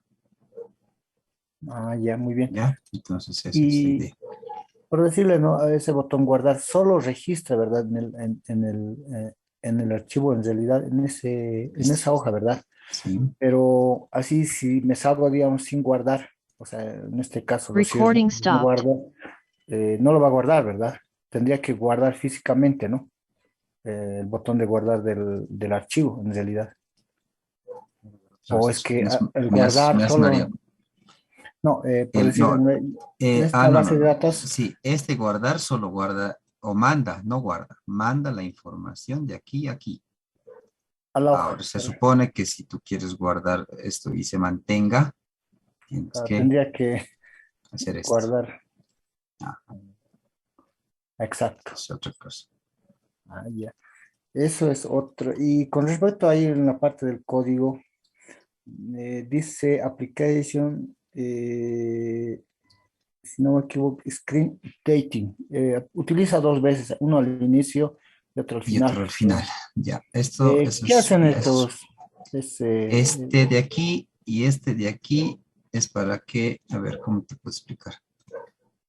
ya, muy bien. ¿Ya? Entonces, esa es la Y idea. por decirle, ¿no? A ese botón guardar solo registra, ¿verdad? En el archivo, en realidad, en Este, esa hoja, ¿verdad? sí. Pero así, si me salgo, digamos, sin guardar, o sea, en este caso lo cierro, Recording no stopped. guardo, no lo va a guardar, ¿verdad? Tendría que guardar físicamente, ¿no? El botón de guardar del archivo, en realidad. Otra O vez es eso. que el Me guardar has solo, mareado. no, por decir, No, en esta no, base no, de no. datos, Sí, este guardar solo guarda o manda, no guarda. Manda la información de aquí a aquí. a la Ahora, hoja, se supone que si tú quieres guardar esto y se mantenga, tienes que tendría que hacer esto. guardar. Ah, Exacto. es otra cosa. Ah, ya. Eso es otro. Y con respecto ahí en la parte del código, dice application, si no me equivoco, screen dating. Utiliza dos veces, uno al inicio y otro al Y otro al final. final. Ya, esto, eso ¿Qué es, hacen ya es estos? Ese, este de aquí y este de aquí es para que, a ver, ¿cómo te puedo explicar?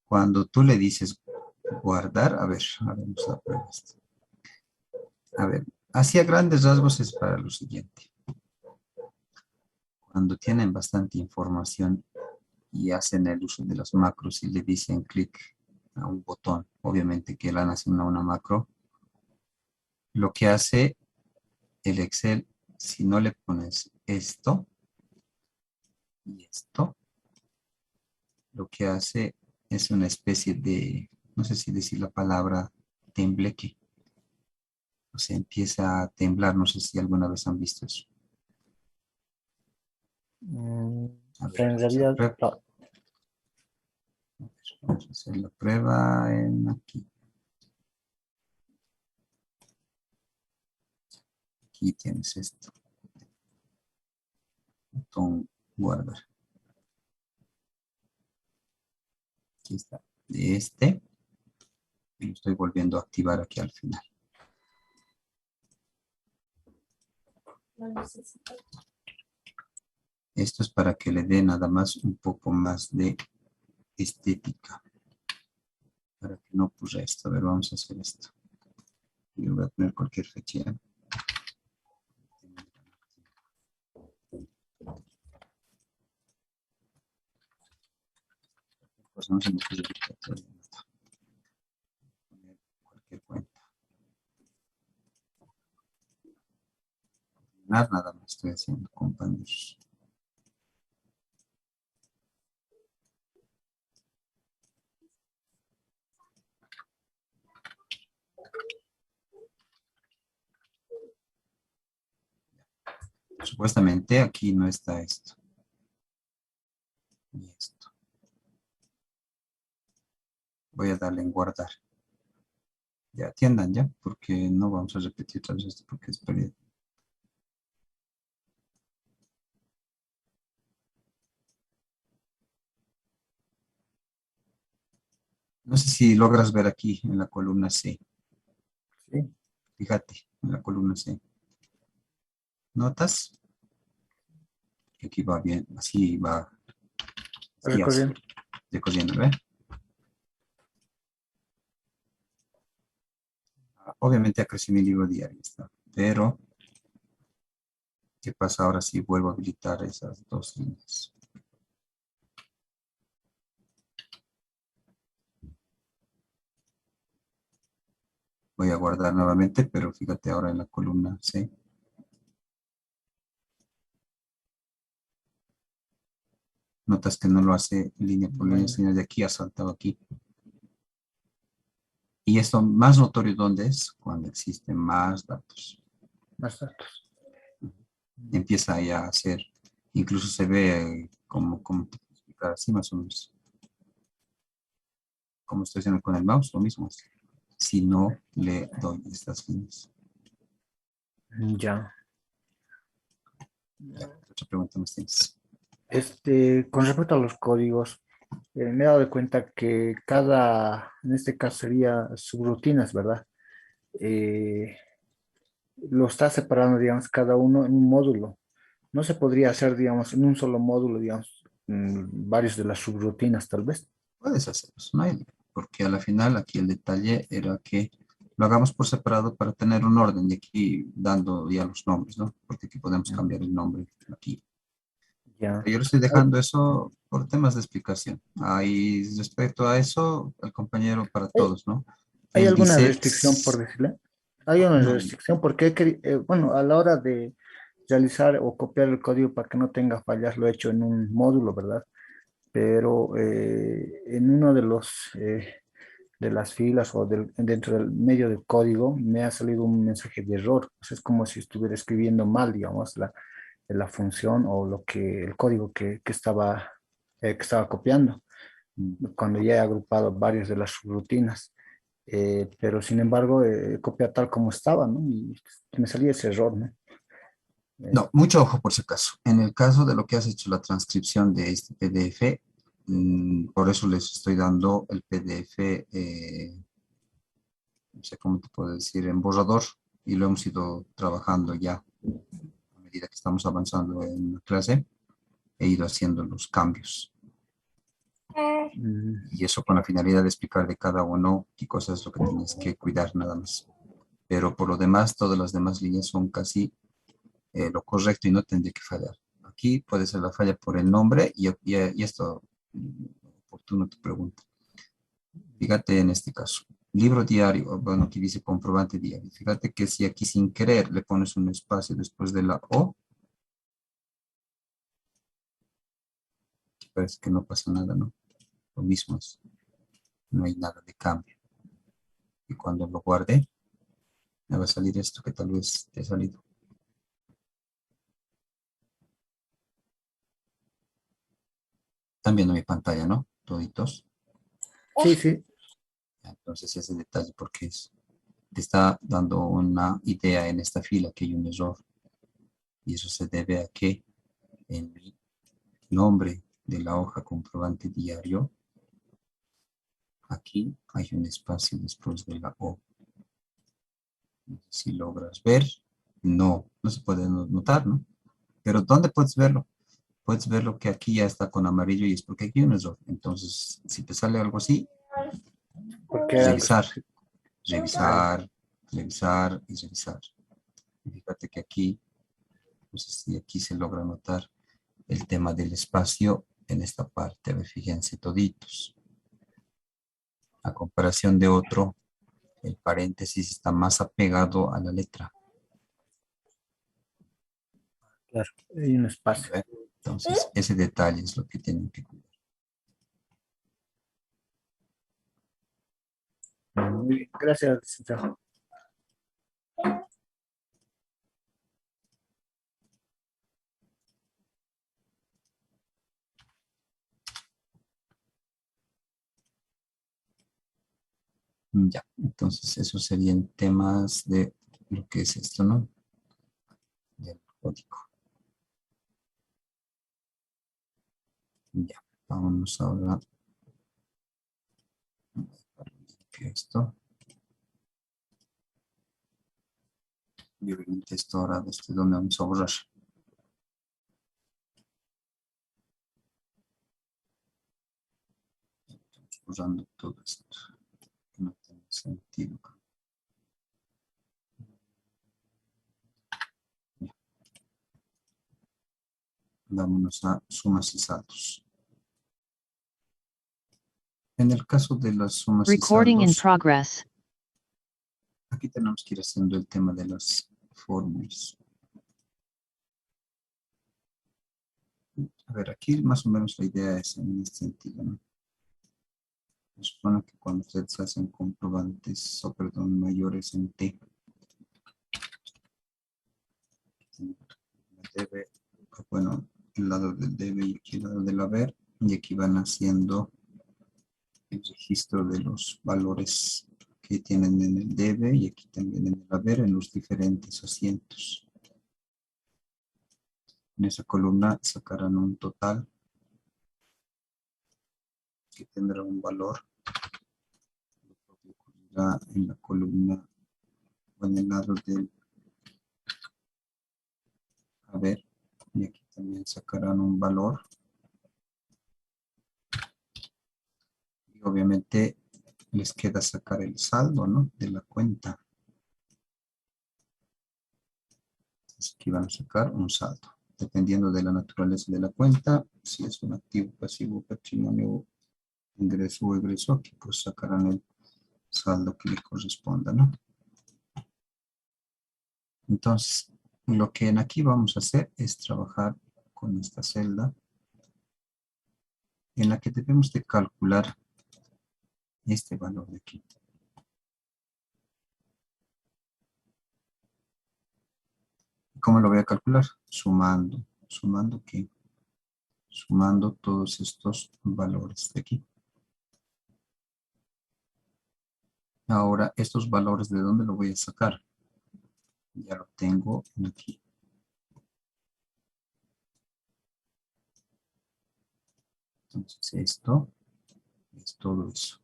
Cuando tú le dices guardar, a ver, hagamos la prueba. A ver, hacia grandes rasgos es para lo siguiente. Cuando tienen bastante información y hacen el uso de las macros y le dicen clic a un botón, obviamente que le han asignado una macro, lo que hace el Excel, si no le pones esto y esto, lo que hace es una especie de, no sé si decir la palabra tembleque, o sea, empieza a temblar, no sé si alguna vez han visto eso. Mm, A ver, pero en realidad, no. vamos a hacer la prueba en aquí. Aquí tienes esto. Botón guardar. Aquí está. De este. Y lo estoy volviendo a activar aquí al final. Esto es para que le dé nada más un poco más de estética. Para que no ocurra esto. A ver, vamos a hacer esto. Yo voy a poner cualquier fecha. Pues no se me ocurre poner cualquier cuenta. Nada más estoy haciendo, compañeros. Supuestamente aquí no está esto. Y esto. Voy a darle en guardar. Ya atiendan ya, porque no vamos a repetir otra vez esto porque es pérdida. No sé si logras ver aquí en la columna C. Sí, Fíjate, en la columna C. ¿Notas? Que aquí va bien, así va, así hace, recorriendo. recorriendo, ¿ve? Obviamente ha crecido mi libro diario, está. Pero, ¿qué pasa ahora si vuelvo a habilitar esas dos líneas? Voy a guardar nuevamente, pero fíjate ahora en la columna C. Notas que no lo hace línea por línea, sino de aquí ha saltado aquí. Y esto más notorio, ¿dónde es? Cuando existen más datos. Más datos. Empieza ya a hacer, incluso se ve como te puedo explicar así más o menos, como estoy haciendo con el mouse, lo mismo. Si no le doy estas líneas. Ya. Ya, otra pregunta más tienes. Con respecto a los códigos, me he dado cuenta que en este caso sería subrutinas, ¿verdad? Eh, lo está separando, digamos, cada uno en un módulo. No se podría hacer, digamos, en un solo módulo, digamos, varios de las subrutinas, tal vez. Puedes hacerlo, no hay, porque a la final aquí el detalle era que lo hagamos por separado para tener un orden y aquí dando ya los nombres, ¿no? Porque aquí podemos Ya. cambiar el nombre aquí. Ya. Yo le estoy dejando eso por temas de explicación. Ahí respecto a eso, el compañero para ¿Hay, todos, ¿no? hay Él alguna dice, restricción, por decirle? Hay una no, restricción porque, bueno, a la hora de realizar o copiar el código para que no tenga fallas, lo he hecho en un módulo, ¿verdad? Pero en uno de las filas o dentro del medio del código me ha salido un mensaje de error. Pues es como si estuviera escribiendo mal, digamos, la función o el código que estaba copiando, cuando ya he agrupado varias de las subrutinas. Pero sin embargo, copia tal como estaba, ¿no? Y me salía ese error, ¿no? Eh, no, mucho ojo por si acaso. En el caso de lo que has hecho la transcripción de este PDF, por eso les estoy dando el PDF, no sé cómo te puedo decir, en borrador, y lo hemos ido trabajando ya a medida que estamos avanzando en la clase, he ido haciendo los cambios. mm, Y eso con la finalidad de explicar de cada uno qué cosa es lo que tienes que cuidar nada más. pero por lo demás, todas las demás líneas son casi lo correcto y no tendría que fallar. Aquí puede ser la falla por el nombre y esto, oportuno tu pregunta. Fíjate en este caso. Libro diario, bueno, aquí dice comprobante diario. Fíjate que si aquí sin querer le pones un espacio después de la O, parece que no pasa nada, ¿no? Lo mismo es, no hay nada de cambio. Y cuando lo guarde, me va a salir esto que tal vez te ha salido. Están viendo mi pantalla, ¿no? Toditos. Sí, sí. Entonces ese detalle porque te está dando una idea en esta fila que hay un error. Y eso se debe a que en el nombre de la hoja comprobante diario, aquí hay un espacio después de la O. Si logras ver, no se puede notar, ¿no? Pero ¿dónde puedes verlo? Puedes verlo que aquí ya está con amarillo y es porque aquí hay un error. Entonces, si te sale algo así, Porque revisar, ah, revisar, revisar y revisar. Fíjate que aquí, no sé si aquí se logra notar el tema del espacio en esta parte. A ver, fíjense toditos. A comparación de otro, el paréntesis está más apegado a la letra. claro, hay un espacio. ¿Ve? Entonces, ese detalle es lo que tienen que cuidar. Muy bien, gracias, licenciado. Ya, entonces esos serían temas de lo que es esto, ¿no? Del código. Ya, vámonos ahora a limpiar esto. Y obviamente esto ahora desde donde vamos a borrar. Estamos borrando todo esto. No tiene sentido. Ya, vámonos a sumas y saldos. En el caso de las sumas y Recording in saldos, progress. aquí tenemos que ir haciendo el tema de las fórmulas. A ver, aquí más o menos la idea es en este sentido, ¿no? Se supone que cuando ustedes hacen comprobantes, o perdón, mayores en T, debe, bueno, el lado del debe y aquí el lado del haber, y aquí van haciendo el registro de los valores que tienen en el debe y aquí también en el haber en los diferentes asientos. En esa columna sacarán un total que tendrá un valor. Lo propio ocurrirá en la columna o en el lado del haber y aquí también sacarán un valor. Y obviamente les queda sacar el saldo, ¿no? De la cuenta. Entonces aquí van a sacar un saldo. Dependiendo de la naturaleza de la cuenta, si es un activo, pasivo, patrimonio, ingreso o egreso, aquí pues sacarán el saldo que le corresponda, ¿no? Entonces, lo que en aquí vamos a hacer es trabajar con esta celda en la que debemos de calcular este valor de aquí. ¿Cómo lo voy a calcular? Sumando. ¿Sumando qué? Sumando todos estos valores de aquí. Ahora, estos valores, ¿de dónde lo voy a sacar? Ya lo tengo aquí. Entonces, esto es todo eso.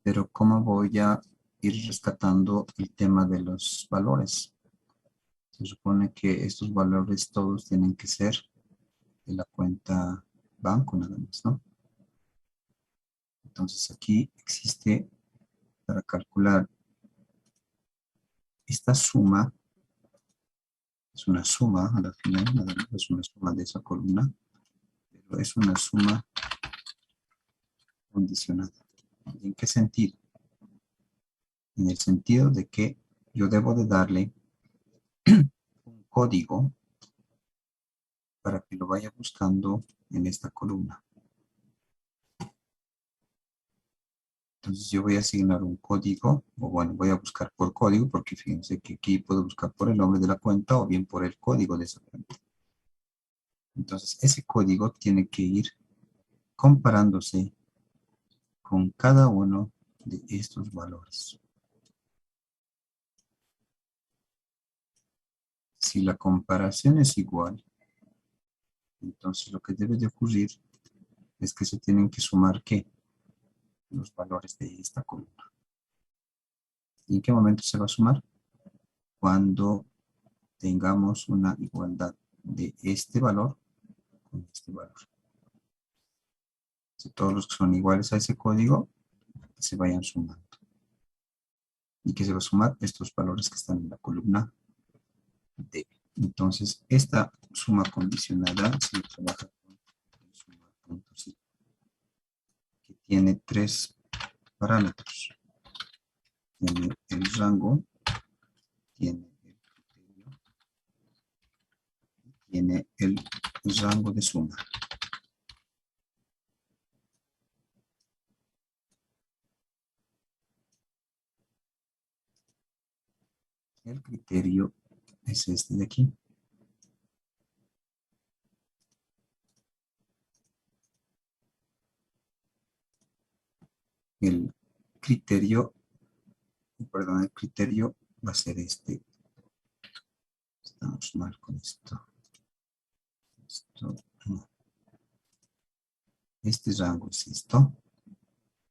Pero, ¿cómo voy a ir rescatando el tema de los valores? Se supone que estos valores todos tienen que ser de la cuenta banco nada más, ¿no? Entonces aquí existe para calcular esta suma, es una suma a la final, nada más es una suma de esa columna, pero es una suma condicionada. ¿En qué sentido? En el sentido de que yo debo de darle un código para que lo vaya buscando en esta columna. Entonces yo voy a asignar un código, o bueno, voy a buscar por código, porque fíjense que aquí puedo buscar por el nombre de la cuenta o bien por el código de esa cuenta. Entonces ese código tiene que ir comparándose con cada uno de estos valores. Si la comparación es igual, entonces lo que debe de ocurrir es que se tienen que sumar ¿qué? Los valores de esta columna. ¿Y en qué momento se va a sumar? Cuando tengamos una igualdad de este valor con este valor. Si todos los que son iguales a ese código se vayan sumando. ¿Y qué se va a sumar? Estos valores que están en la columna D. Entonces, esta suma condicionada se trabaja con el sumar.si, que tiene tres parámetros. Tiene el rango, tiene el criterio, tiene el rango de suma. El criterio es este de aquí. El criterio, perdón, el criterio va a ser este. Estamos mal con esto. Esto no. Este rango es esto.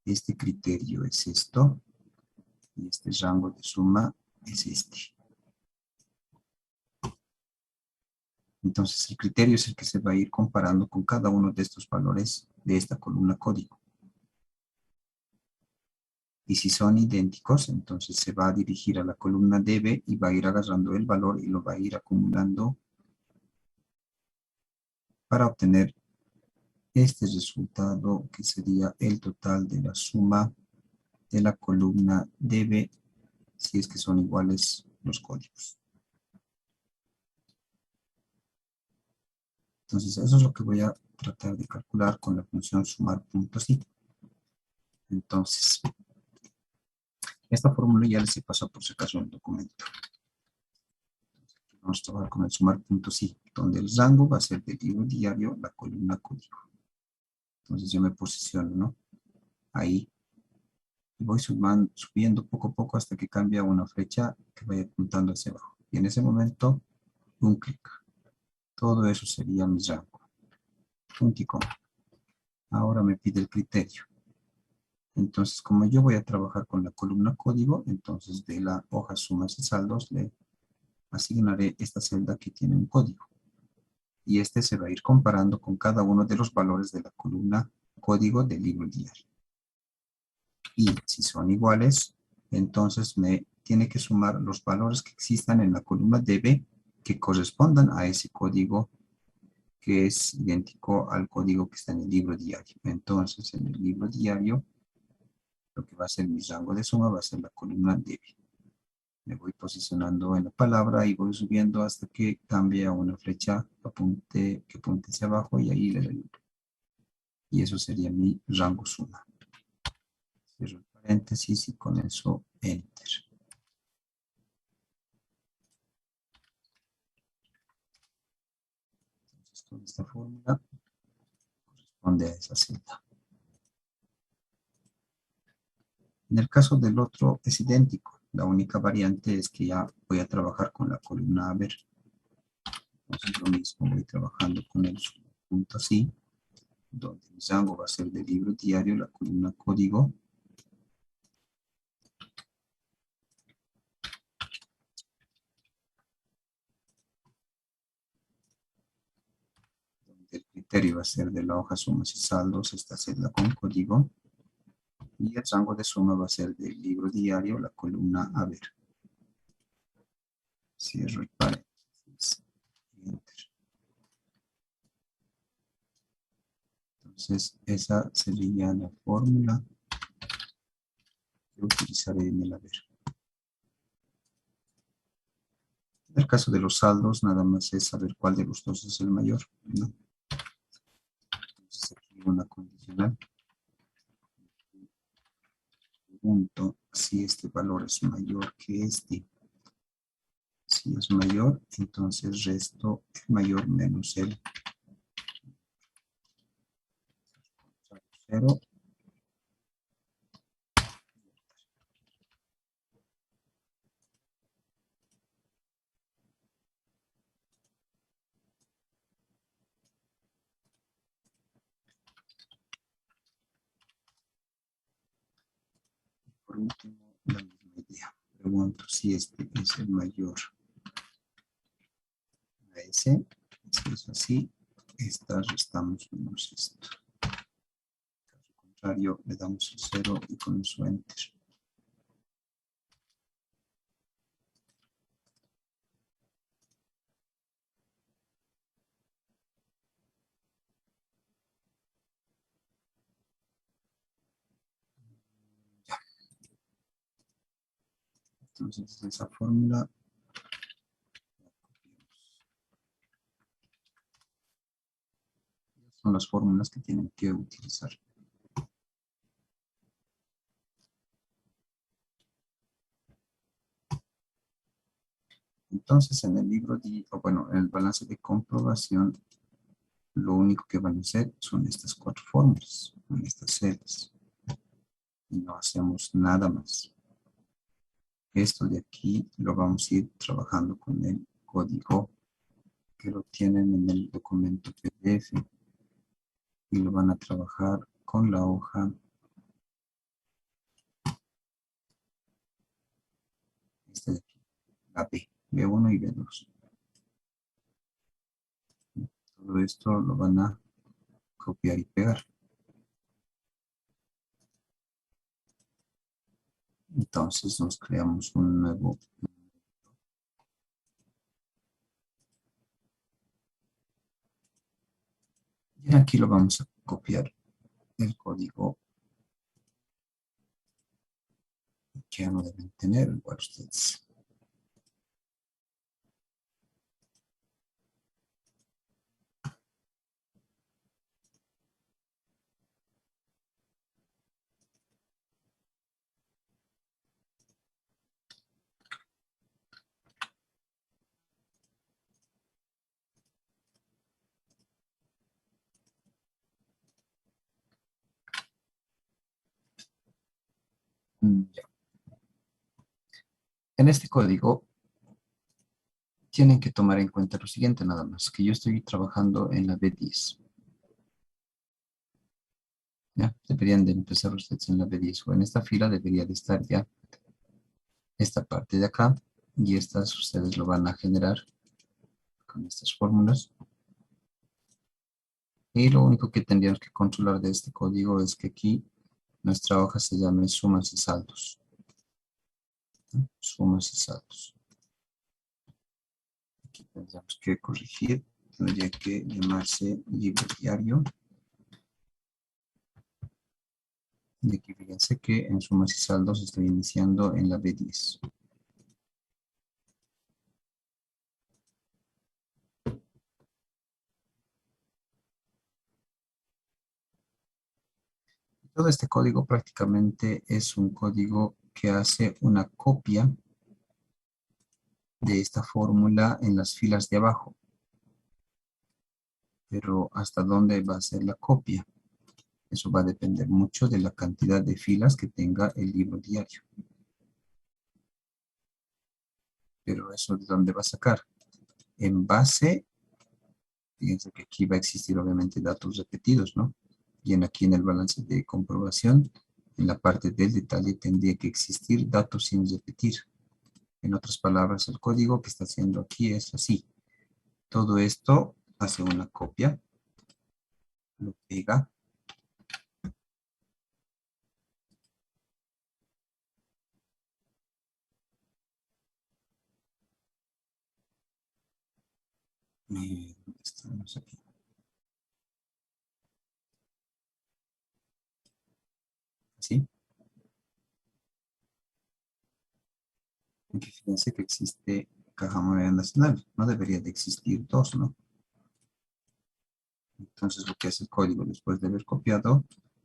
Este criterio es esto. Y este rango de suma es este. Entonces el criterio es el que se va a ir comparando con cada uno de estos valores de esta columna código. Y si son idénticos, entonces se va a dirigir a la columna db y va a ir agarrando el valor y lo va a ir acumulando para obtener este resultado que sería el total de la suma de la columna db si es que son iguales los códigos. Entonces eso es lo que voy a tratar de calcular con la función sumar.si. Entonces, esta fórmula ya les he pasado por si acaso en el documento. Vamos a trabajar con el sumar.si, donde el rango va a ser del libro diario, la columna código. Entonces yo me posiciono, ¿no? Ahí. Y voy subiendo poco a poco hasta que cambia una flecha que vaya apuntando hacia abajo. Y en ese momento, un clic. Todo eso sería mi rango. Punto y coma. Ahora me pide el criterio. Entonces, como yo voy a trabajar con la columna código, entonces de la hoja sumas y saldos le asignaré esta celda que tiene un código. Y este se va a ir comparando con cada uno de los valores de la columna código del libro diario. Y si son iguales, entonces me tiene que sumar los valores que existan en la columna db que correspondan a ese código que es idéntico al código que está en el libro diario. Entonces, en el libro diario, lo que va a ser mi rango de suma va a ser la columna db. Me voy posicionando en la palabra y voy subiendo hasta que cambie a una flecha que apunte hacia abajo y ahí le doy. Y eso sería mi rango suma. Cierro el paréntesis y con eso enter. Entonces toda esta fórmula corresponde a esa celda. En el caso del otro es idéntico. La única variante es que ya voy a trabajar con la columna haber. Entonces lo mismo, voy trabajando con el punto así, donde mi rango va a ser del libro diario, la columna código. Donde el criterio va a ser de la hoja sumas y saldos, esta celda con código. Y el rango de suma va a ser del libro diario, la columna a ver. Cierro el paréntesis. Enter. Entonces, esa sería la fórmula que utilizaré en el haber. En el caso de los saldos, nada más es saber cuál de los dos es el mayor, ¿no? Entonces, aquí una condicional. Pregunto si este valor es mayor que este. Si es mayor, entonces resto el mayor menos el 0. Por último, la misma idea. Pregunto si este es el mayor a ese. Si es así, esta restamos menos esto. Caso contrario, le damos el 0 y con eso enter. Entonces, esa fórmula son las fórmulas que tienen que utilizar. Entonces, en el libro, en el balance de comprobación, lo único que van a hacer son estas 4 fórmulas, en estas celdas. Y no hacemos nada más. Esto de aquí lo vamos a ir trabajando con el código que lo tienen en el documento PDF y lo van a trabajar con la hoja esta de aquí, la B, B1 y B2. Todo esto lo van a copiar y pegar. Entonces nos creamos un nuevo. Y aquí lo vamos a copiar el código que ya no deben tener igual ustedes. Ya. En este código tienen que tomar en cuenta lo siguiente nada más, que yo estoy trabajando en la B10. ¿Ya? Deberían de empezar ustedes en la B10 o en esta fila debería de estar ya esta parte de acá y estas ustedes lo van a generar con estas fórmulas. Y lo único que tendríamos que controlar de este código es que aquí nuestra hoja se llame sumas y saldos. ¿No? Sumas y saldos. Aquí tendríamos que corregir, tendría que llamarse libro diario. Y aquí fíjense que en sumas y saldos estoy iniciando en la B10. Todo este código prácticamente es un código que hace una copia de esta fórmula en las filas de abajo. Pero ¿hasta dónde va a ser la copia? Eso va a depender mucho de la cantidad de filas que tenga el libro diario. Pero eso de dónde va a sacar. En base, fíjense que aquí va a existir obviamente datos repetidos, ¿no? Y aquí en el balance de comprobación, en la parte del detalle tendría que existir datos sin repetir. En otras palabras, el código que está haciendo aquí es así. Todo esto hace una copia lo pega. ¿Dónde estamos aquí? ¿Sí? Aquí fíjense que existe Caja Moneda Nacional. No debería de existir dos, ¿no? Entonces lo que hace el código después de haber copiado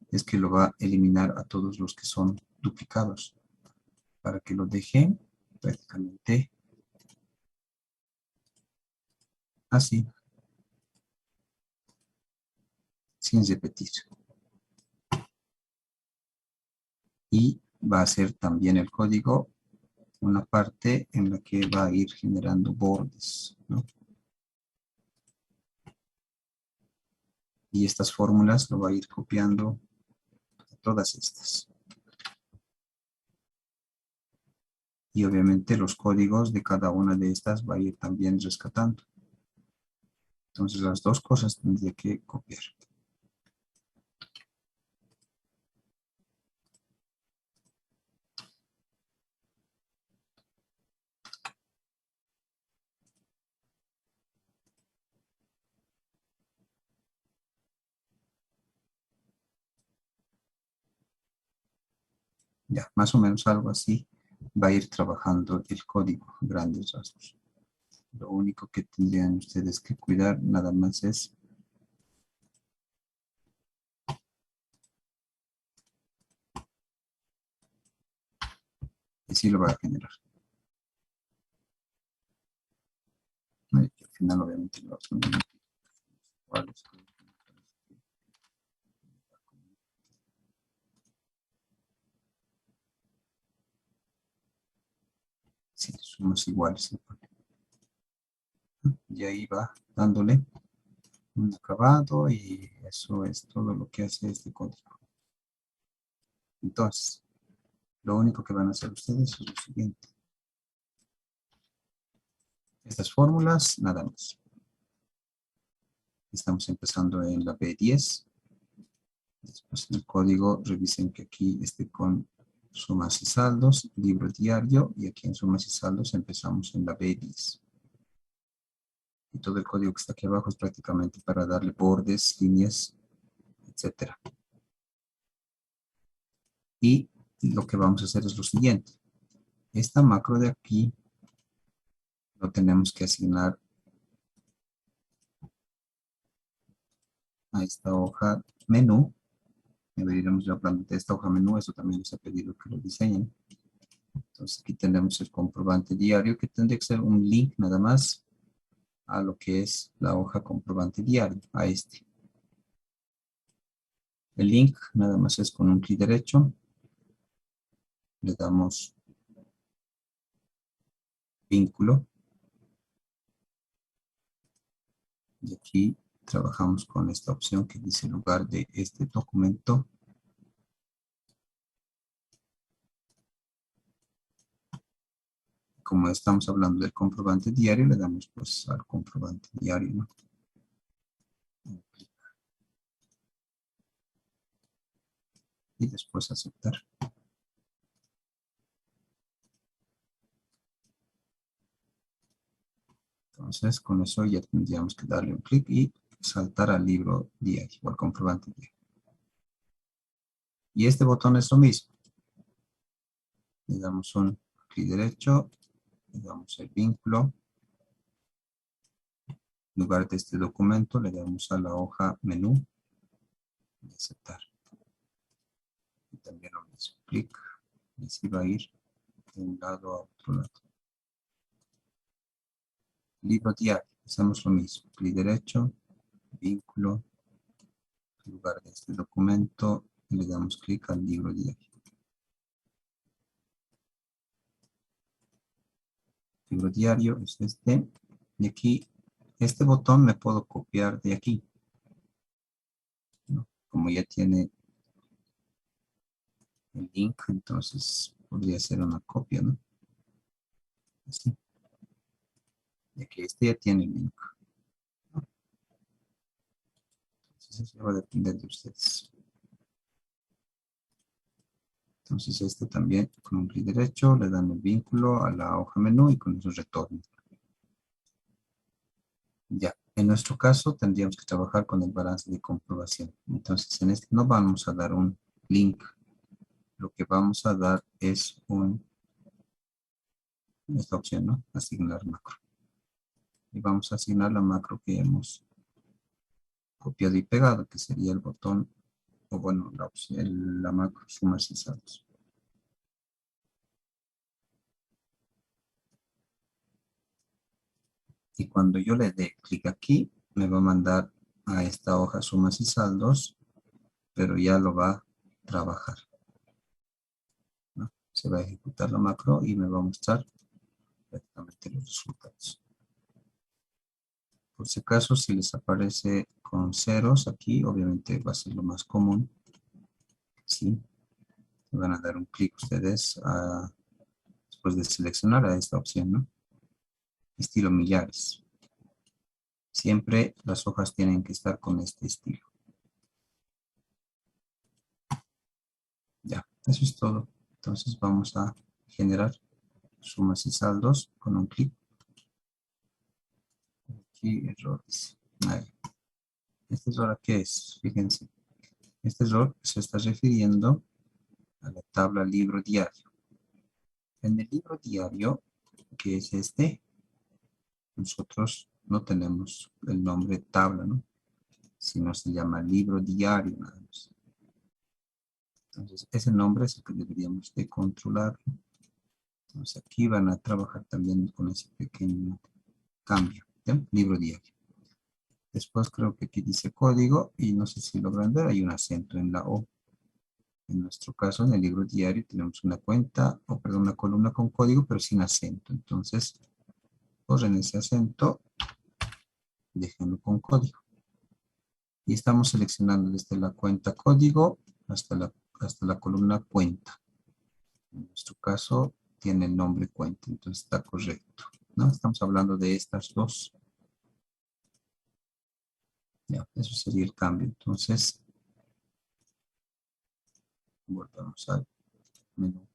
es que lo va a eliminar a todos los que son duplicados para que lo deje prácticamente así, sin repetir. Y va a hacer también el código una parte en la que va a ir generando bordes, ¿no? Y estas fórmulas lo va a ir copiando a todas estas. Y obviamente los códigos de cada una de estas va a ir también rescatando. Entonces las dos cosas tendría que copiar. Ya, más o menos algo así va a ir trabajando el código, grandes rasgos. Lo único que tendrían ustedes que cuidar nada más es que sí lo va a generar. ¿No? Y que al final obviamente los son iguales. Sí, somos iguales. Y ahí va dándole un acabado y eso es todo lo que hace este código. Entonces, lo único que van a hacer ustedes es lo siguiente. Estas fórmulas, nada más. Estamos empezando en la B10. Después en el código, revisen que aquí esté con sumas y saldos, libro diario, y aquí en sumas y saldos empezamos en la B10. Y todo el código que está aquí abajo es prácticamente para darle bordes, líneas, etcétera. Y lo que vamos a hacer es lo siguiente. Esta macro de aquí lo tenemos que asignar a esta hoja menú. Deberíamos ir hablando de esta hoja menú, eso también les ha pedido que lo diseñen. Entonces aquí tenemos el comprobante diario, que tendría que ser un link nada más a lo que es la hoja comprobante diario, a este. El link nada más es con un clic derecho, le damos vínculo, y aquí trabajamos con esta opción que dice lugar de este documento. Como estamos hablando del comprobante diario, le damos pues al comprobante diario, ¿no? Y después aceptar. Entonces, con eso ya tendríamos que darle un clic y saltar al libro diario o al comprobante diario. Y este botón es lo mismo. Le damos un clic derecho, le damos el vínculo. En lugar de este documento, le damos a la hoja menú y aceptar. Y también lo mismo, clic, y así va a ir de un lado a otro lado. Libro diario, hacemos lo mismo, clic derecho, vínculo, en lugar de este documento, le damos clic al libro diario. Libro diario es este, y aquí, este botón me puedo copiar de aquí, ¿no? Como ya tiene el link, entonces podría ser una copia, ¿no? Así. Y aquí este ya tiene el link. Entonces eso va a depender de ustedes. Entonces este también con un clic derecho le dan el vínculo a la hoja menú y con eso retorna. Ya, en nuestro caso tendríamos que trabajar con el balance de comprobación. Entonces en este no vamos a dar un link. Lo que vamos a dar es esta opción, ¿no? Asignar macro. Y vamos a asignar la macro que hemos copiado y pegado, que sería el botón, o bueno, la macro sumas y saldos. Y cuando yo le dé clic aquí, me va a mandar a esta hoja sumas y saldos, pero ya lo va a trabajar, ¿no? Se va a ejecutar la macro y me va a mostrar prácticamente los resultados. Por si acaso, si les aparece con ceros aquí, obviamente va a ser lo más común. ¿Sí? Van a dar un clic ustedes después de seleccionar a esta opción, ¿no? Estilo millares. Siempre las hojas tienen que estar con este estilo. Ya, eso es todo. Entonces vamos a generar sumas y saldos con un clic. Aquí errores. Ahí. ¿Este error qué es? Fíjense. Este error se está refiriendo a la tabla libro diario. En el libro diario, que es este, nosotros no tenemos el nombre tabla, ¿no? Sino se llama libro diario nada más. Entonces, ese nombre es el que deberíamos de controlar. Entonces, aquí van a trabajar también con ese pequeño cambio, ¿ya? Libro diario. Después creo que aquí dice código y no sé si logran ver, hay un acento en la O. En nuestro caso, en el libro diario tenemos una cuenta, o perdón, una columna con código, pero sin acento. Entonces, borren ese acento, déjenlo con código. Y estamos seleccionando desde la cuenta código hasta la columna cuenta. En nuestro caso, tiene el nombre cuenta, entonces está correcto, ¿no? Estamos hablando de estas dos. Ya, eso sería el cambio. Entonces, volvemos al menú.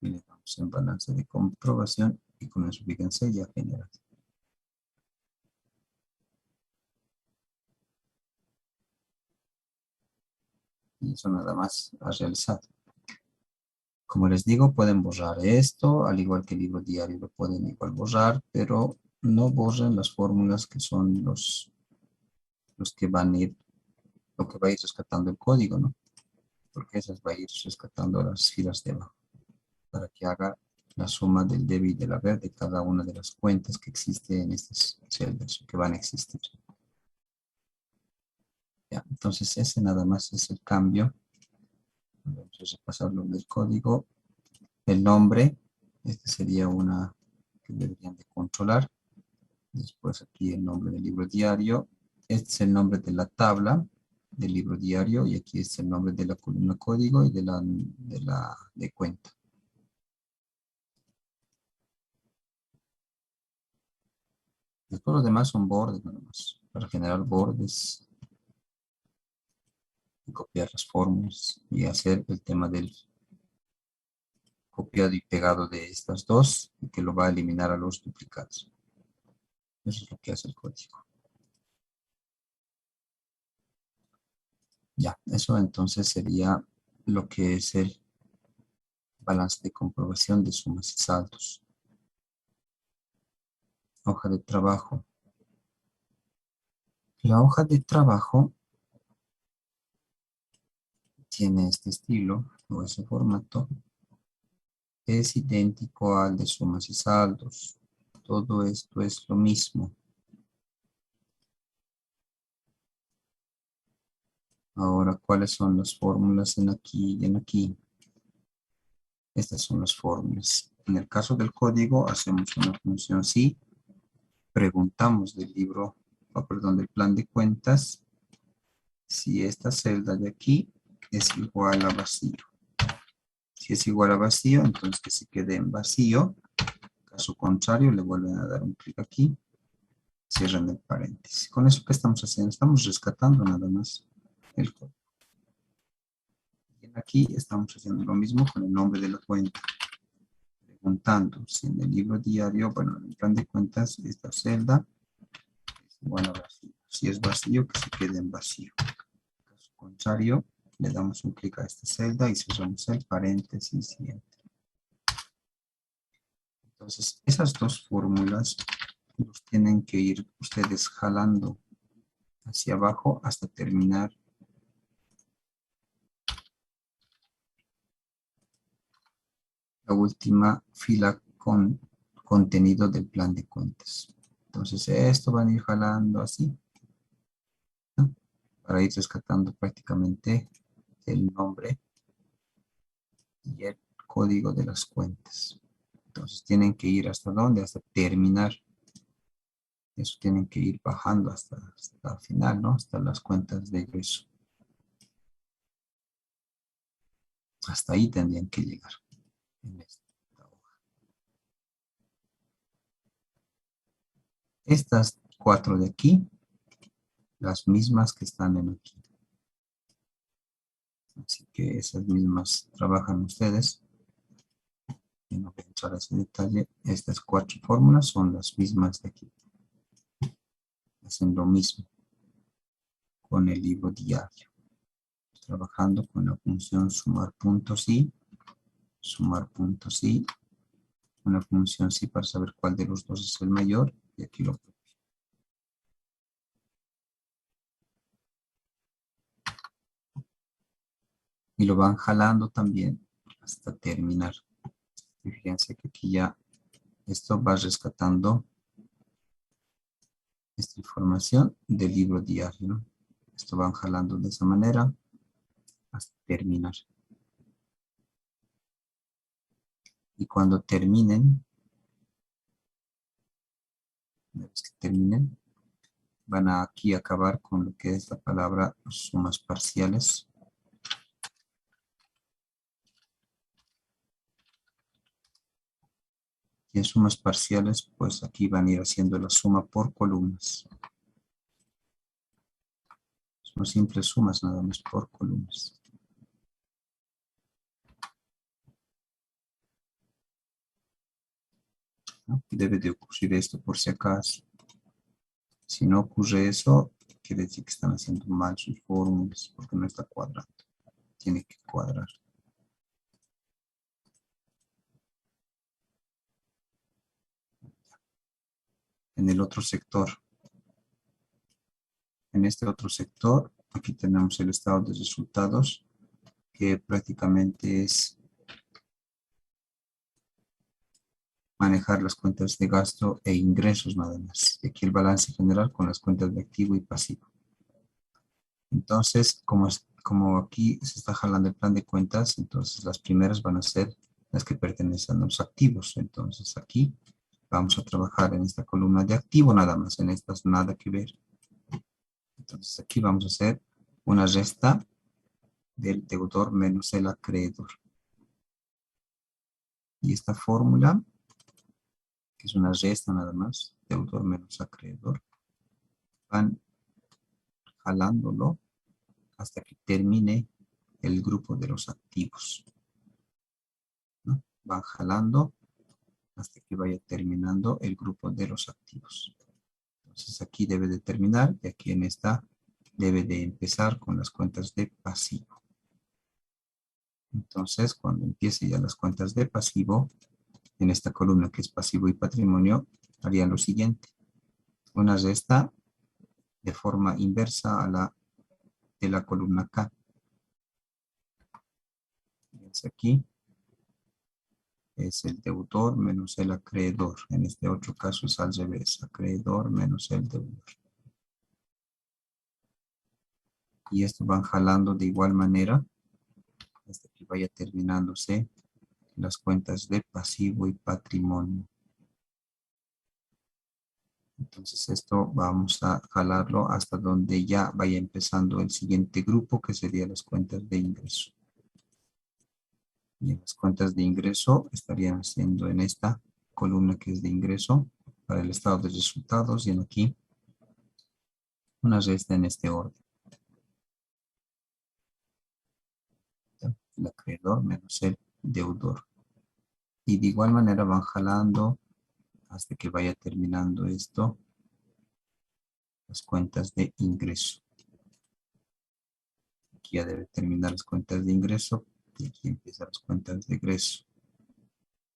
Y le damos en balance de comprobación y con eso, fíjense, ya generado. Y eso nada más ha realizado. Como les digo, pueden borrar esto, al igual que el libro diario lo pueden igual borrar, pero no borren las fórmulas que son los que van a ir, lo que va a ir rescatando el código, ¿no? Porque esas va a ir rescatando las filas de abajo, para que haga la suma del debe y del haber de cada una de las cuentas que existe en estas celdas, o que van a existir. Ya, entonces ese nada más es el cambio. Vamos a repasarlo del código. El nombre, este sería una que deberían de controlar. Después aquí el nombre del libro diario. Este es el nombre de la tabla del libro diario y aquí es el nombre de la columna código y de cuenta. Después los demás son bordes nada más. Para generar bordes y copiar las fórmulas y hacer el tema del copiado y pegado de estas dos y que lo va a eliminar a los duplicados. Eso es lo que hace el código. Ya, eso entonces sería lo que es el balance de comprobación de sumas y saldos. Hoja de trabajo. La hoja de trabajo tiene este estilo o ese formato. Es idéntico al de sumas y saldos. Todo esto es lo mismo. Ahora, ¿cuáles son las fórmulas en aquí y en aquí? Estas son las fórmulas. En el caso del código, hacemos una función si. Preguntamos del libro, perdón, del plan de cuentas, si esta celda de aquí es igual a vacío. Si es igual a vacío, entonces que se quede en vacío. Caso contrario, le vuelven a dar un clic aquí cierran el paréntesis. Con eso, ¿qué estamos haciendo? Estamos rescatando nada más el código. Y aquí estamos haciendo lo mismo con el nombre de la cuenta. Preguntando si en el libro diario, bueno, en el plan de cuentas, esta celda es igual a vacío. Si es vacío, que se quede en vacío. En caso contrario, le damos un clic a esta celda y cerramos el paréntesis siguiente. Entonces, esas dos fórmulas los tienen que ir ustedes jalando hacia abajo hasta terminar la última fila con contenido del plan de cuentas. Entonces, esto van a ir jalando así, ¿no? Para ir rescatando prácticamente el nombre y el código de las cuentas. Entonces, tienen que ir hasta dónde, hasta terminar. Eso tienen que ir bajando hasta el final, ¿no? Hasta las cuentas de ingreso. Hasta ahí tendrían que llegar en esta hoja. Estas 4 de aquí, las mismas que están en aquí. Así que esas mismas trabajan ustedes. Y no voy a entrar a ese detalle. Estas 4 fórmulas son las mismas de aquí. Hacen lo mismo con el libro diario. Trabajando con la función sumar puntos y sumar puntos y una función sí para saber cuál de los dos es el mayor. Y aquí lo copio. Y lo van jalando también hasta terminar. Y fíjense que aquí ya esto va rescatando esta información del libro diario, ¿no? Esto van jalando de esa manera hasta terminar. Y cuando terminen, una vez que terminen, van a aquí acabar con lo que es la palabra sumas parciales. Y en sumas parciales, pues aquí van a ir haciendo la suma por columnas. Son simples sumas nada más por columnas. ¿No? Debe de ocurrir esto por si acaso. Si no ocurre eso, quiere decir que están haciendo mal sus fórmulas porque no está cuadrando. Tiene que cuadrar. En el otro sector. En este otro sector, aquí tenemos el estado de resultados, que prácticamente es manejar las cuentas de gasto e ingresos nada más. Y aquí el balance general con las cuentas de activo y pasivo. Entonces, como aquí se está jalando el plan de cuentas, entonces las primeras van a ser las que pertenecen a los activos. Entonces aquí vamos a trabajar en esta columna de activo nada más, en estas nada que ver. Entonces aquí vamos a hacer una resta del deudor menos el acreedor. Y esta fórmula, que es una resta nada más, deudor menos acreedor, van jalándolo hasta que termine el grupo de los activos, ¿no? Van jalando hasta que vaya terminando el grupo de los activos. Entonces aquí debe de terminar y aquí en esta debe de empezar con las cuentas de pasivo. Entonces cuando empiece ya las cuentas de pasivo, en esta columna que es pasivo y patrimonio, haría lo siguiente. Una resta de forma inversa a la de la columna K. Fíjense aquí. Es el deudor menos el acreedor. En este otro caso es al revés. Acreedor menos el deudor. Y esto van jalando de igual manera hasta que vaya terminándose las cuentas de pasivo y patrimonio. Entonces esto vamos a jalarlo hasta donde ya vaya empezando el siguiente grupo, que sería las cuentas de ingreso. Y en las cuentas de ingreso estarían haciendo en esta columna que es de ingreso para el estado de resultados, y en aquí una resta en este orden. ¿Ya? El acreedor menos el deudor. Y de igual manera van jalando hasta que vaya terminando esto, las cuentas de ingreso. Aquí ya debe terminar las cuentas de ingreso y aquí empiezan las cuentas de egreso.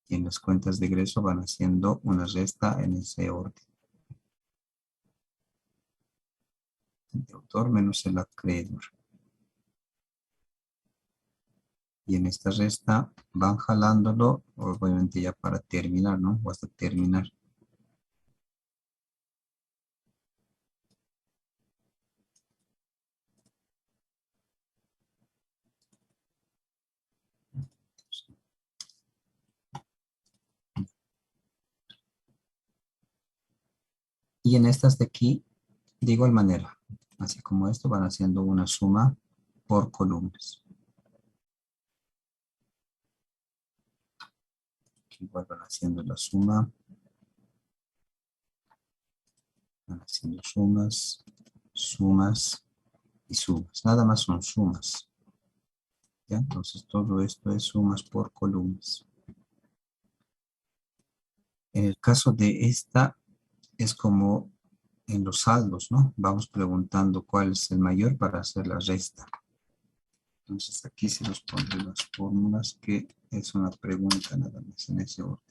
Y en las cuentas de egreso van haciendo una resta en ese orden. El deudor menos el acreedor. Y en esta resta van jalándolo, obviamente ya para terminar, ¿no? O hasta terminar. Y en estas de aquí, de igual manera, así como esto, van haciendo una suma por columnas. Aquí igual van haciendo la suma, van haciendo sumas, sumas y sumas. Nada más son sumas. ¿Ya? Entonces todo esto es sumas por columnas. En el caso de esta, es como en los saldos, ¿no? Vamos preguntando cuál es el mayor para hacer la resta. Entonces aquí se nos ponen las fórmulas, que es una pregunta nada más en ese orden.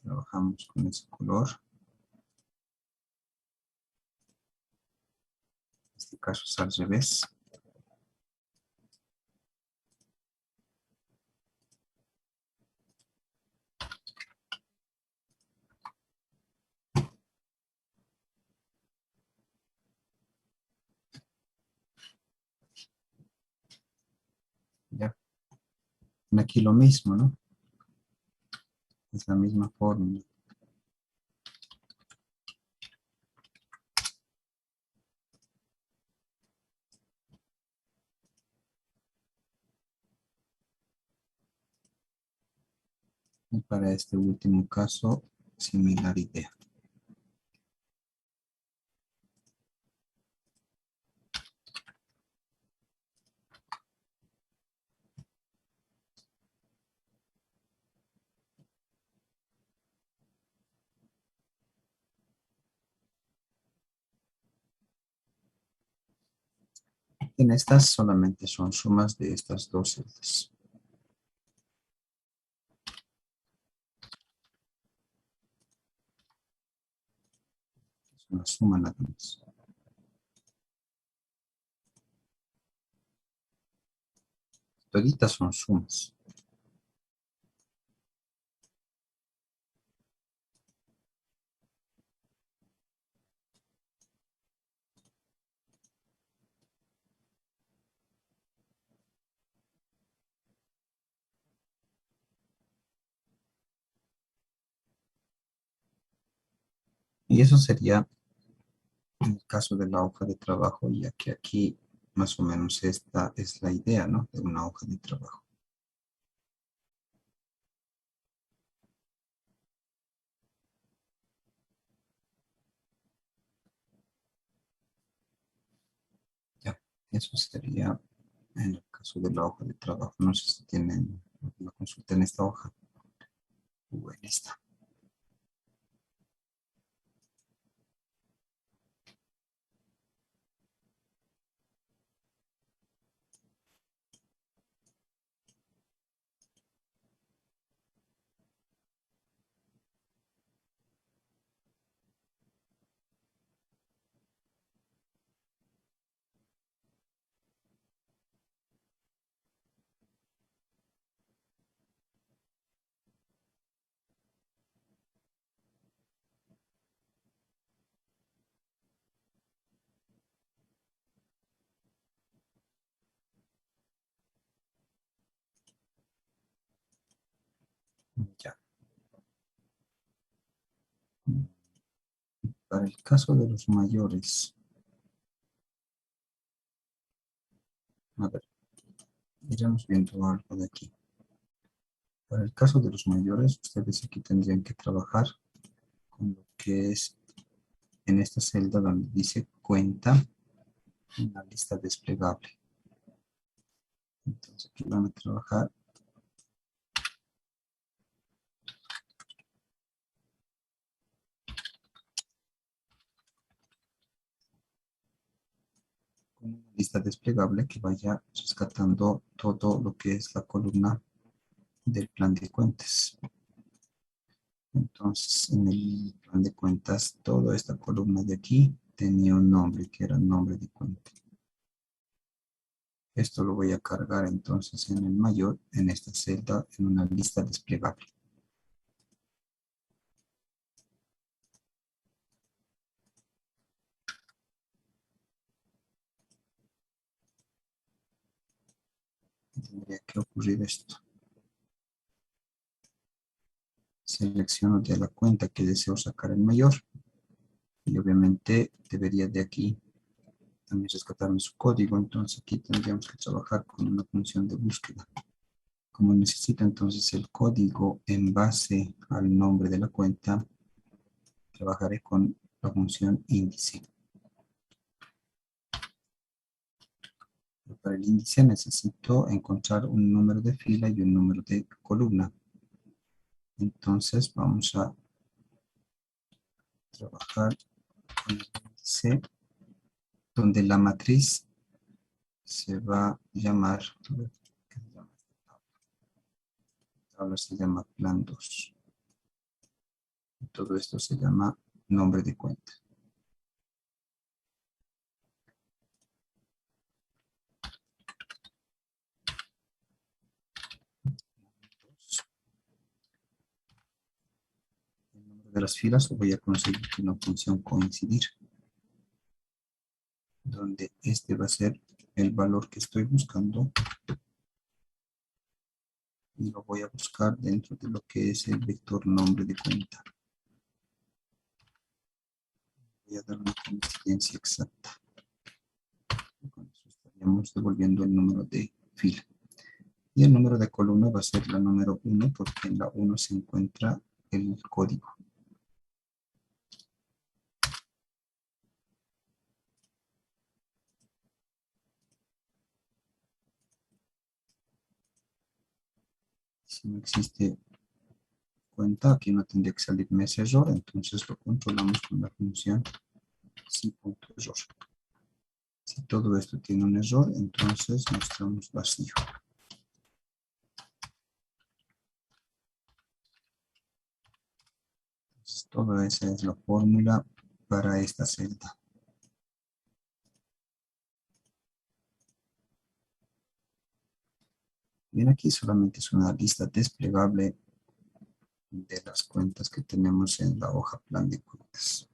Trabajamos con ese color. En este caso es al revés. ¿Ya? Aquí lo mismo, ¿no? Es la misma fórmula. Y para este último caso, similar idea. En estas solamente son sumas de estas dos celdas. Es una suma nada más. Toditas son sumas. Y eso sería en el caso de la hoja de trabajo, ya que aquí más o menos esta es la idea, ¿no? De una hoja de trabajo. Ya, eso sería en el caso de la hoja de trabajo. No sé si tienen una consulta en esta hoja o en esta. Ya. Para el caso de los mayores, a ver, iremos viendo algo de aquí. Para el caso de los mayores, ustedes aquí tendrían que trabajar con lo que es en esta celda donde dice cuenta, una lista desplegable. Entonces aquí van a trabajar con una lista desplegable que vaya rescatando todo lo que es la columna del plan de cuentas. Entonces, en el plan de cuentas, toda esta columna de aquí tenía un nombre, que era el nombre de cuenta. Esto lo voy a cargar entonces en el mayor, en esta celda, en una lista desplegable. Tendría que ocurrir esto. Selecciono de la cuenta que deseo sacar el mayor. Y obviamente debería de aquí también rescatarme su código. Entonces aquí tendríamos que trabajar con una función de búsqueda. Como necesita entonces el código en base al nombre de la cuenta, trabajaré con la función índice. Pero para el índice necesito encontrar un número de fila y un número de columna. Entonces vamos a trabajar con el índice donde la matriz se va a llamar, a ver, ¿qué se llama? La tabla se llama plan 2. Todo esto se llama nombre de cuenta. El número de las filas lo voy a conseguir con la función coincidir, donde este va a ser el valor que estoy buscando y lo voy a buscar dentro de lo que es el vector nombre de cuenta. Voy a dar una coincidencia exacta. Con eso estaríamos devolviendo el número de fila. Y el número de columna va a ser la número 1 porque en la 1 se encuentra el código. Si no existe cuenta, aquí no tendría que salirme ese error, entonces lo controlamos con la función si.error. Si todo esto tiene un error, entonces mostramos vacío. Entonces, toda esa es la fórmula para esta celda. Bien, aquí solamente es una lista desplegable de las cuentas que tenemos en la hoja plan de cuentas.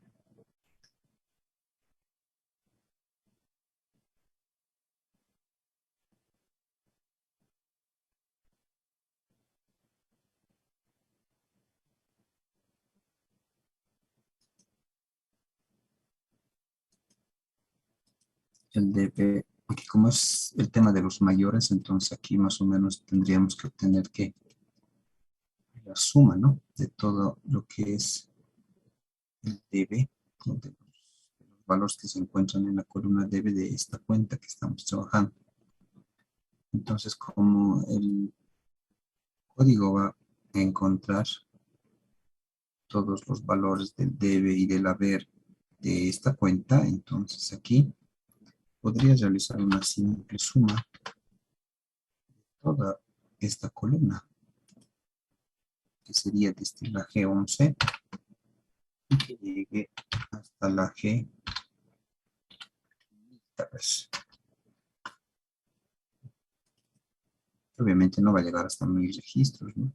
El debe, aquí como es el tema de los mayores, entonces aquí más o menos tendríamos que obtener que la suma, ¿no? De todo lo que es el debe, de los valores que se encuentran en la columna debe de esta cuenta que estamos trabajando. Entonces, como el código va a encontrar todos los valores del debe y del haber de esta cuenta, entonces aquí podría realizar una simple suma de toda esta columna, que sería desde la G11 y que llegue hasta la G. Obviamente no va a llegar hasta 1000 registros, ¿no?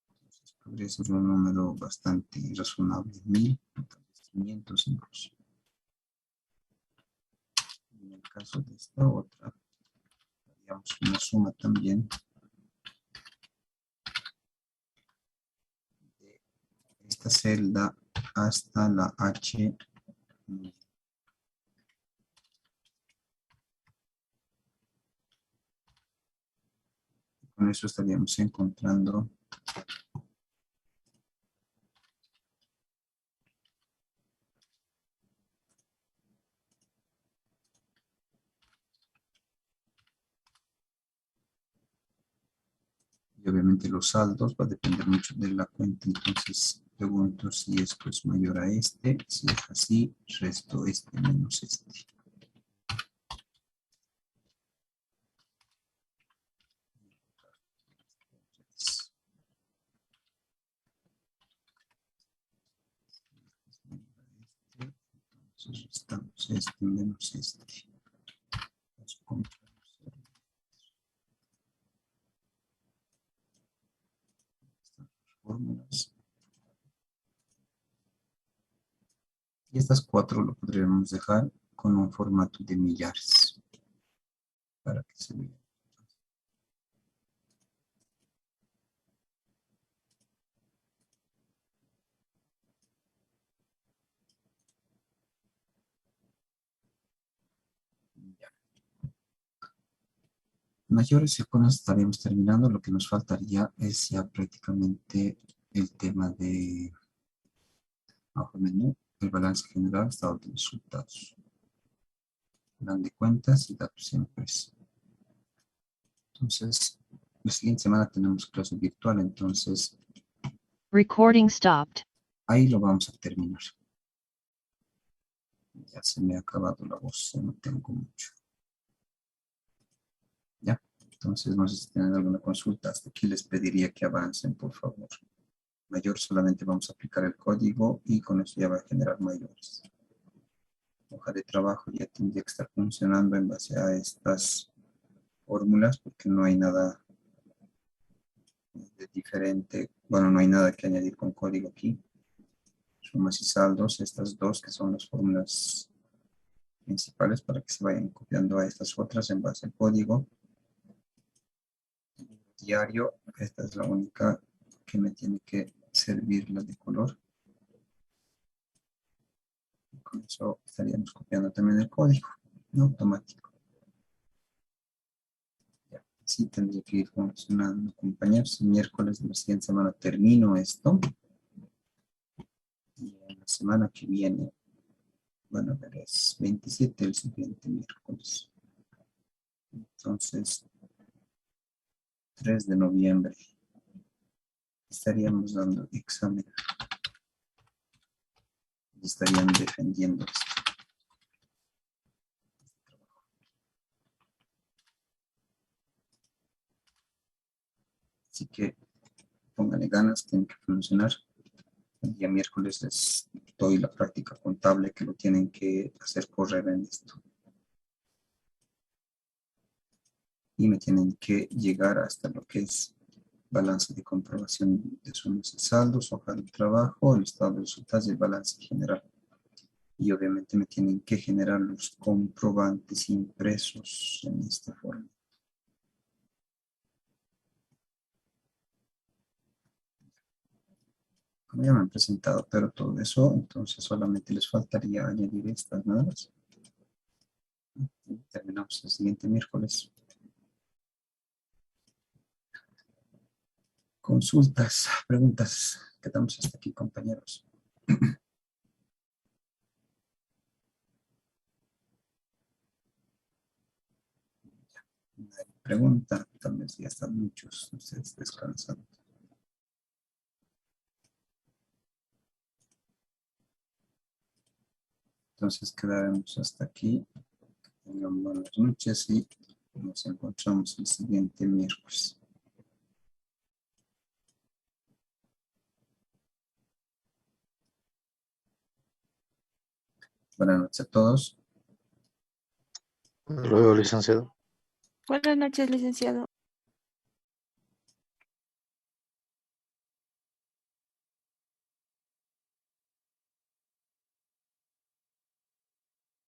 Entonces podría ser un número bastante razonable, 1000, 500 incluso. En el caso de esta otra, haríamos una suma también de esta celda hasta la H. Con eso estaríamos encontrando Y obviamente los saldos va a depender mucho de la cuenta. Entonces pregunto si esto es mayor a este. Si es así, resto este menos este. Entonces restamos este menos este. Las fórmulas. Y estas 4 lo podríamos dejar con un formato de millares para que se vea. Mayores y con eso estaríamos terminando. Lo que nos faltaría es ya prácticamente el tema de bajo menú, el balance general, estado de resultados, plan de cuentas y datos siempre. Entonces, la siguiente semana tenemos clase virtual, entonces Recording stopped. ahí lo vamos a terminar. Ya se me ha acabado la voz, ya no tengo mucho. Ya, entonces no sé si tienen alguna consulta. Hasta aquí les pediría que avancen, por favor. Mayor solamente vamos a aplicar el código y con eso ya va a generar mayores. Hoja de trabajo ya tendría que estar funcionando en base a estas fórmulas porque no hay nada de diferente. Bueno, no hay nada que añadir con código aquí. Sumas y saldos, estas dos que son las fórmulas principales para que se vayan copiando a estas otras en base al código. Diario, esta es la única que me tiene que servir la de color. Y con eso estaríamos copiando también el código, no automático. Ya, sí tendría que ir funcionando, compañeros. El miércoles de la siguiente semana termino esto. Y en la semana que viene, bueno, a ver, es 27 el siguiente miércoles. Entonces, 3 de noviembre estaríamos dando examen. Y estarían defendiendo esto. Así que pónganle ganas, tienen que funcionar. El día miércoles les doy la práctica contable que lo tienen que hacer correr en esto. Y me tienen que llegar hasta lo que es balance de comprobación de sumas y saldos, hoja de trabajo, el estado de resultados y el balance general. Y obviamente me tienen que generar los comprobantes impresos en esta forma. Como ya me han presentado, pero todo eso, entonces solamente les faltaría añadir estas nada más. Y terminamos el siguiente miércoles. Consultas, preguntas. Quedamos hasta aquí, compañeros. Nadie pregunta, tal vez ya están muchos ustedes descansando. Entonces quedaremos hasta aquí. Tengan buenas noches y nos encontramos el siguiente miércoles. Buenas noches a todos. Hasta luego, licenciado. Buenas noches, licenciado.